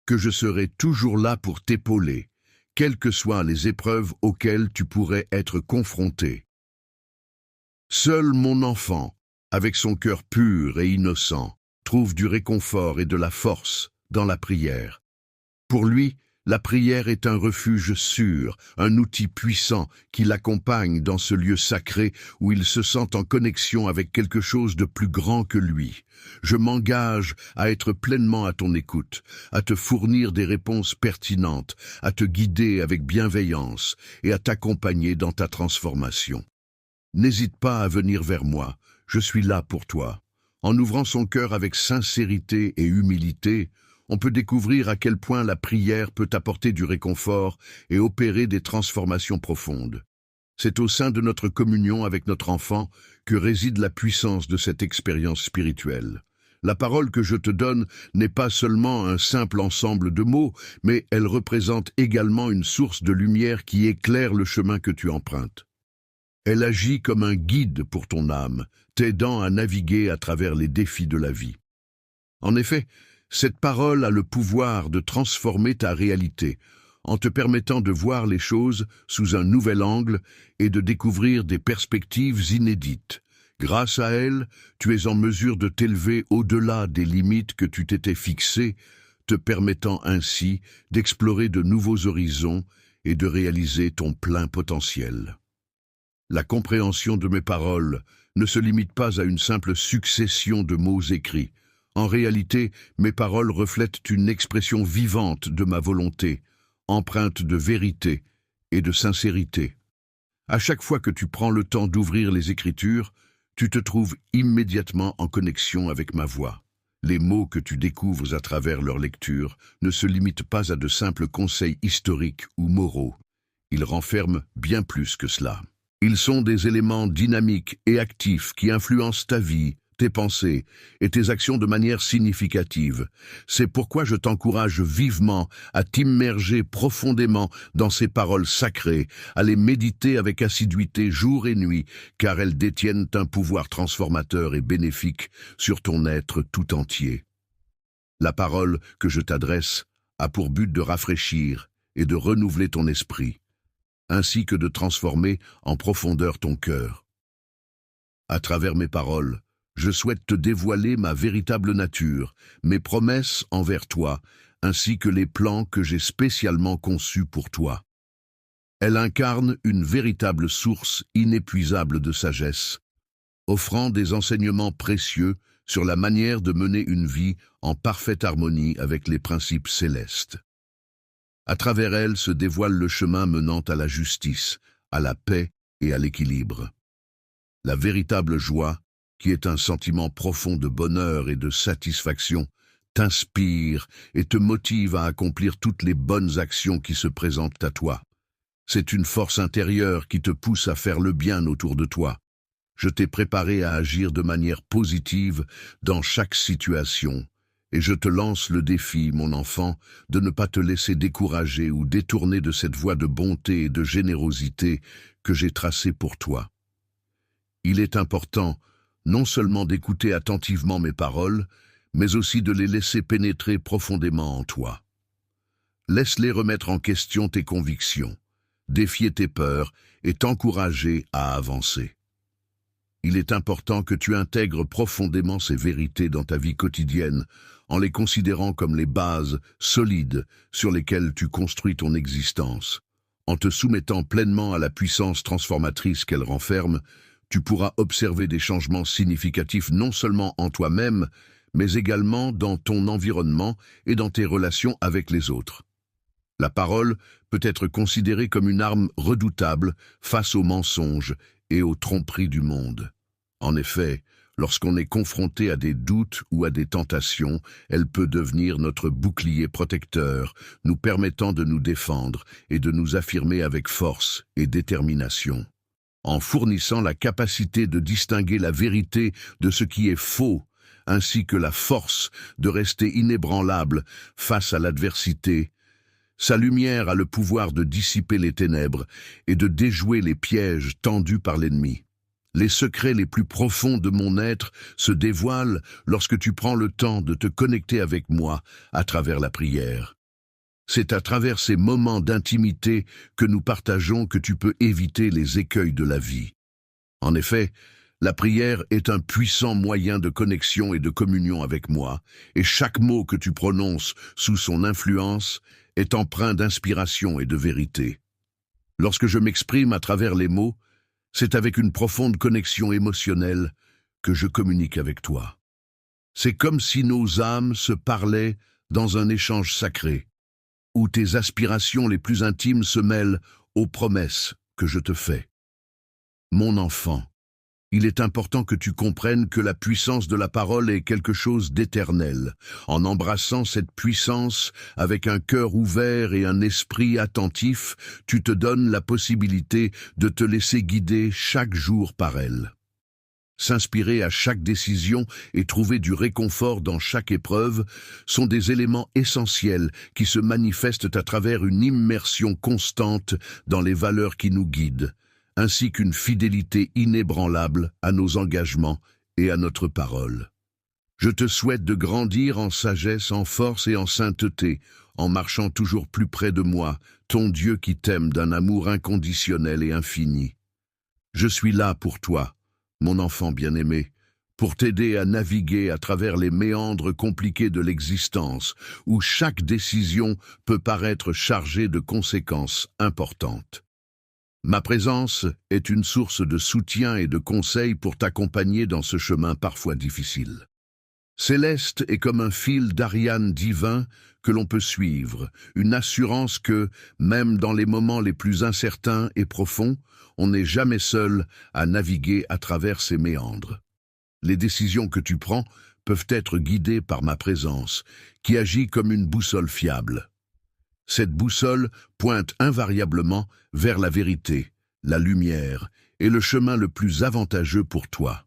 que je serai toujours là pour t'épauler, quelles que soient les épreuves auxquelles tu pourrais être confronté. Seul mon enfant, avec son cœur pur et innocent, trouve du réconfort et de la force dans la prière. Pour lui, la prière est un refuge sûr, un outil puissant qui l'accompagne dans ce lieu sacré où il se sent en connexion avec quelque chose de plus grand que lui. Je m'engage à être pleinement à ton écoute, à te fournir des réponses pertinentes, à te guider avec bienveillance et à t'accompagner dans ta transformation. N'hésite pas à venir vers moi, je suis là pour toi. En ouvrant son cœur avec sincérité et humilité, on peut découvrir à quel point la prière peut apporter du réconfort et opérer des transformations profondes. C'est au sein de notre communion avec notre enfant que réside la puissance de cette expérience spirituelle. La parole que je te donne n'est pas seulement un simple ensemble de mots, mais elle représente également une source de lumière qui éclaire le chemin que tu empruntes. Elle agit comme un guide pour ton âme, t'aidant à naviguer à travers les défis de la vie. En effet, cette parole a le pouvoir de transformer ta réalité, en te permettant de voir les choses sous un nouvel angle et de découvrir des perspectives inédites. Grâce à elle, tu es en mesure de t'élever au-delà des limites que tu t'étais fixées, te permettant ainsi d'explorer de nouveaux horizons et de réaliser ton plein potentiel. La compréhension de mes paroles ne se limite pas à une simple succession de mots écrits. En réalité, mes paroles reflètent une expression vivante de ma volonté, empreinte de vérité et de sincérité. À chaque fois que tu prends le temps d'ouvrir les Écritures, tu te trouves immédiatement en connexion avec ma voix. Les mots que tu découvres à travers leur lecture ne se limitent pas à de simples conseils historiques ou moraux. Ils renferment bien plus que cela. Ils sont des éléments dynamiques et actifs qui influencent ta vie, tes pensées et tes actions de manière significative. C'est pourquoi je t'encourage vivement à t'immerger profondément dans ces paroles sacrées, à les méditer avec assiduité jour et nuit, car elles détiennent un pouvoir transformateur et bénéfique sur ton être tout entier. La parole que je t'adresse a pour but de rafraîchir et de renouveler ton esprit, ainsi que de transformer en profondeur ton cœur. À travers mes paroles, je souhaite te dévoiler ma véritable nature, mes promesses envers toi, ainsi que les plans que j'ai spécialement conçus pour toi. Elle incarne une véritable source inépuisable de sagesse, offrant des enseignements précieux sur la manière de mener une vie en parfaite harmonie avec les principes célestes. À travers elle se dévoile le chemin menant à la justice, à la paix et à l'équilibre. La véritable joie, qui est un sentiment profond de bonheur et de satisfaction, t'inspire et te motive à accomplir toutes les bonnes actions qui se présentent à toi. C'est une force intérieure qui te pousse à faire le bien autour de toi. Je t'ai préparé à agir de manière positive dans chaque situation, et je te lance le défi, mon enfant, de ne pas te laisser décourager ou détourner de cette voie de bonté et de générosité que j'ai tracée pour toi. Il est important non seulement d'écouter attentivement mes paroles, mais aussi de les laisser pénétrer profondément en toi. Laisse-les remettre en question tes convictions, défier tes peurs et t'encourager à avancer. Il est important que tu intègres profondément ces vérités dans ta vie quotidienne, en les considérant comme les bases solides sur lesquelles tu construis ton existence. En te soumettant pleinement à la puissance transformatrice qu'elle renferme, tu pourras observer des changements significatifs non seulement en toi-même, mais également dans ton environnement et dans tes relations avec les autres. La parole peut être considérée comme une arme redoutable face aux mensonges et aux tromperies du monde. En effet, lorsqu'on est confronté à des doutes ou à des tentations, elle peut devenir notre bouclier protecteur, nous permettant de nous défendre et de nous affirmer avec force et détermination. En fournissant la capacité de distinguer la vérité de ce qui est faux, ainsi que la force de rester inébranlable face à l'adversité, sa lumière a le pouvoir de dissiper les ténèbres et de déjouer les pièges tendus par l'ennemi. Les secrets les plus profonds de mon être se dévoilent lorsque tu prends le temps de te connecter avec moi à travers la prière. C'est à travers ces moments d'intimité que nous partageons que tu peux éviter les écueils de la vie. En effet, la prière est un puissant moyen de connexion et de communion avec moi, et chaque mot que tu prononces sous son influence est empreint d'inspiration et de vérité. Lorsque je m'exprime à travers les mots, c'est avec une profonde connexion émotionnelle que je communique avec toi. C'est comme si nos âmes se parlaient dans un échange sacré, où tes aspirations les plus intimes se mêlent aux promesses que je te fais. Mon enfant, il est important que tu comprennes que la puissance de la parole est quelque chose d'éternel. En embrassant cette puissance avec un cœur ouvert et un esprit attentif, tu te donnes la possibilité de te laisser guider chaque jour par elle. S'inspirer à chaque décision et trouver du réconfort dans chaque épreuve sont des éléments essentiels qui se manifestent à travers une immersion constante dans les valeurs qui nous guident, ainsi qu'une fidélité inébranlable à nos engagements et à notre parole. Je te souhaite de grandir en sagesse, en force et en sainteté, en marchant toujours plus près de moi, ton Dieu qui t'aime d'un amour inconditionnel et infini. Je suis là pour toi, mon enfant bien-aimé, pour t'aider à naviguer à travers les méandres compliqués de l'existence, où chaque décision peut paraître chargée de conséquences importantes. Ma présence est une source de soutien et de conseils pour t'accompagner dans ce chemin parfois difficile. Céleste est comme un fil d'Ariane divin que l'on peut suivre, une assurance que, même dans les moments les plus incertains et profonds, on n'est jamais seul à naviguer à travers ces méandres. Les décisions que tu prends peuvent être guidées par ma présence, qui agit comme une boussole fiable. Cette boussole pointe invariablement vers la vérité, la lumière et le chemin le plus avantageux pour toi.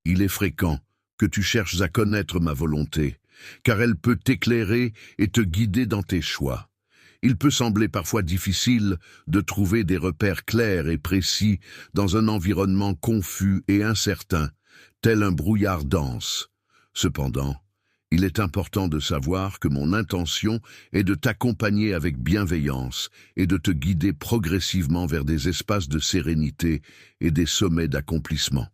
Il est fréquent que tu cherches à connaître ma volonté, car elle peut t'éclairer et te guider dans tes choix. Il peut sembler parfois difficile de trouver des repères clairs et précis dans un environnement confus et incertain, tel un brouillard dense. Cependant, il est important de savoir que mon intention est de t'accompagner avec bienveillance et de te guider progressivement vers des espaces de sérénité et des sommets d'accomplissement.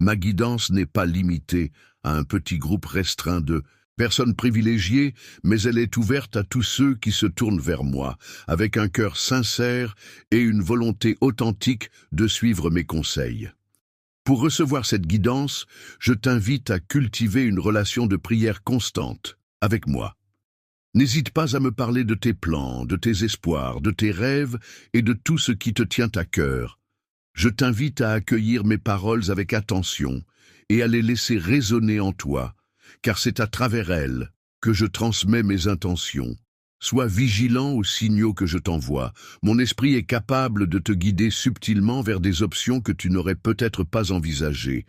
Ma guidance n'est pas limitée à un petit groupe restreint de personnes privilégiées, mais elle est ouverte à tous ceux qui se tournent vers moi, avec un cœur sincère et une volonté authentique de suivre mes conseils. Pour recevoir cette guidance, je t'invite à cultiver une relation de prière constante avec moi. N'hésite pas à me parler de tes plans, de tes espoirs, de tes rêves et de tout ce qui te tient à cœur. Je t'invite à accueillir mes paroles avec attention et à les laisser résonner en toi, car c'est à travers elles que je transmets mes intentions. Sois vigilant aux signaux que je t'envoie. Mon esprit est capable de te guider subtilement vers des options que tu n'aurais peut-être pas envisagées.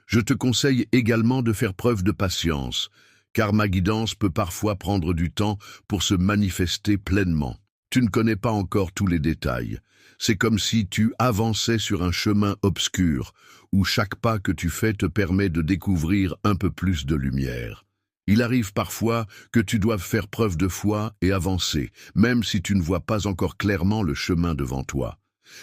Je te conseille également de faire preuve de patience, car ma guidance peut parfois prendre du temps pour se manifester pleinement. Tu ne connais pas encore tous les détails. C'est comme si tu avançais sur un chemin obscur, où chaque pas que tu fais te permet de découvrir un peu plus de lumière. Il arrive parfois que tu doives faire preuve de foi et avancer, même si tu ne vois pas encore clairement le chemin devant toi.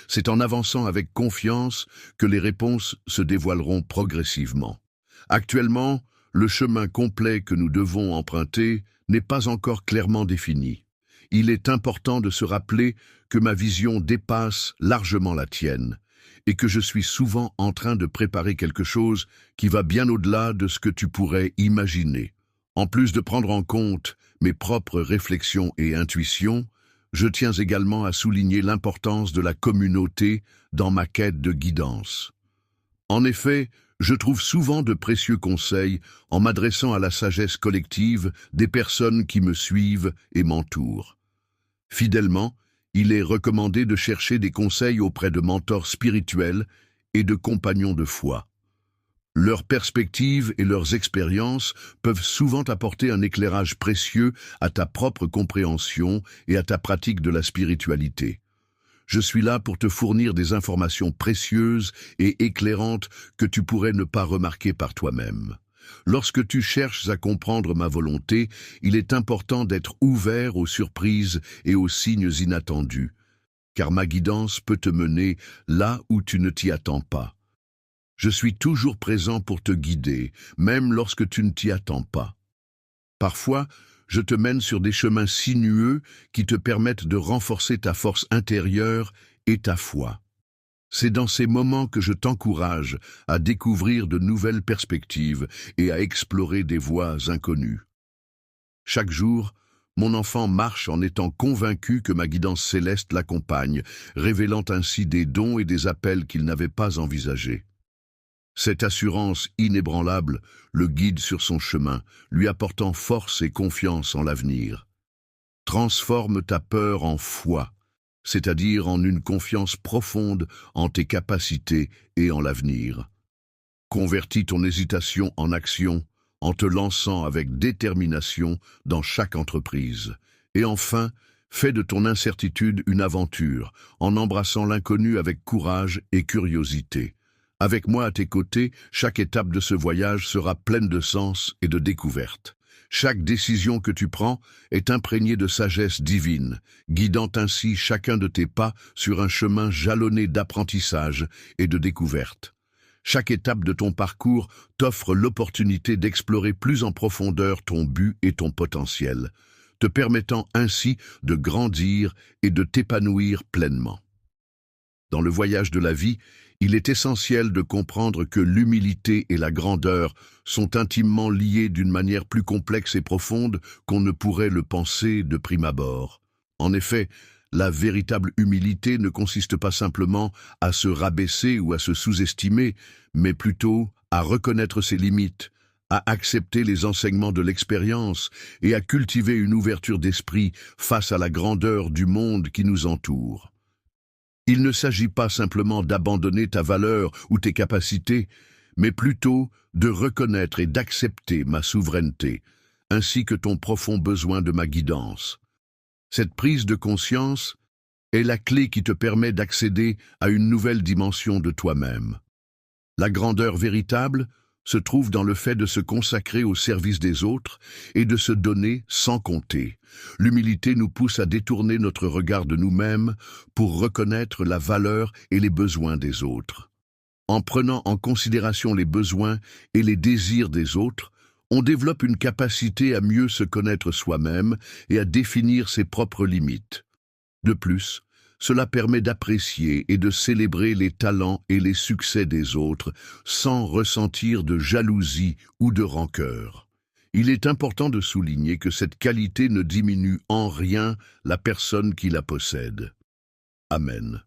C'est en avançant avec confiance que les réponses se dévoileront progressivement. Actuellement, le chemin complet que nous devons emprunter n'est pas encore clairement défini. Il est important de se rappeler que ma vision dépasse largement la tienne, et que je suis souvent en train de préparer quelque chose qui va bien au-delà de ce que tu pourrais imaginer. En plus de prendre en compte mes propres réflexions et intuitions, je tiens également à souligner l'importance de la communauté dans ma quête de guidance. En effet, je trouve souvent de précieux conseils en m'adressant à la sagesse collective des personnes qui me suivent et m'entourent. Fidèlement, il est recommandé de chercher des conseils auprès de mentors spirituels et de compagnons de foi. Leurs perspectives et leurs expériences peuvent souvent apporter un éclairage précieux à ta propre compréhension et à ta pratique de la spiritualité. Je suis là pour te fournir des informations précieuses et éclairantes que tu pourrais ne pas remarquer par toi-même. Lorsque tu cherches à comprendre ma volonté, il est important d'être ouvert aux surprises et aux signes inattendus, car ma guidance peut te mener là où tu ne t'y attends pas. Je suis toujours présent pour te guider, même lorsque tu ne t'y attends pas. Parfois, je te mène sur des chemins sinueux qui te permettent de renforcer ta force intérieure et ta foi. C'est dans ces moments que je t'encourage à découvrir de nouvelles perspectives et à explorer des voies inconnues. Chaque jour, mon enfant marche en étant convaincu que ma guidance céleste l'accompagne, révélant ainsi des dons et des appels qu'il n'avait pas envisagés. Cette assurance inébranlable le guide sur son chemin, lui apportant force et confiance en l'avenir. Transforme ta peur en foi, c'est-à-dire en une confiance profonde en tes capacités et en l'avenir. Convertis ton hésitation en action en te lançant avec détermination dans chaque entreprise. Et enfin, fais de ton incertitude une aventure en embrassant l'inconnu avec courage et curiosité. Avec moi à tes côtés, chaque étape de ce voyage sera pleine de sens et de découvertes. Chaque décision que tu prends est imprégnée de sagesse divine, guidant ainsi chacun de tes pas sur un chemin jalonné d'apprentissage et de découverte. Chaque étape de ton parcours t'offre l'opportunité d'explorer plus en profondeur ton but et ton potentiel, te permettant ainsi de grandir et de t'épanouir pleinement. Dans le voyage de la vie, il est essentiel de comprendre que l'humilité et la grandeur sont intimement liées d'une manière plus complexe et profonde qu'on ne pourrait le penser de prime abord. En effet, la véritable humilité ne consiste pas simplement à se rabaisser ou à se sous-estimer, mais plutôt à reconnaître ses limites, à accepter les enseignements de l'expérience et à cultiver une ouverture d'esprit face à la grandeur du monde qui nous entoure. Il ne s'agit pas simplement d'abandonner ta valeur ou tes capacités, mais plutôt de reconnaître et d'accepter ma souveraineté, ainsi que ton profond besoin de ma guidance. Cette prise de conscience est la clé qui te permet d'accéder à une nouvelle dimension de toi-même. La grandeur véritable se trouve dans le fait de se consacrer au service des autres et de se donner sans compter. L'humilité nous pousse à détourner notre regard de nous-mêmes pour reconnaître la valeur et les besoins des autres. En prenant en considération les besoins et les désirs des autres, on développe une capacité à mieux se connaître soi-même et à définir ses propres limites. De plus, cela permet d'apprécier et de célébrer les talents et les succès des autres sans ressentir de jalousie ou de rancœur. Il est important de souligner que cette qualité ne diminue en rien la personne qui la possède. Amen.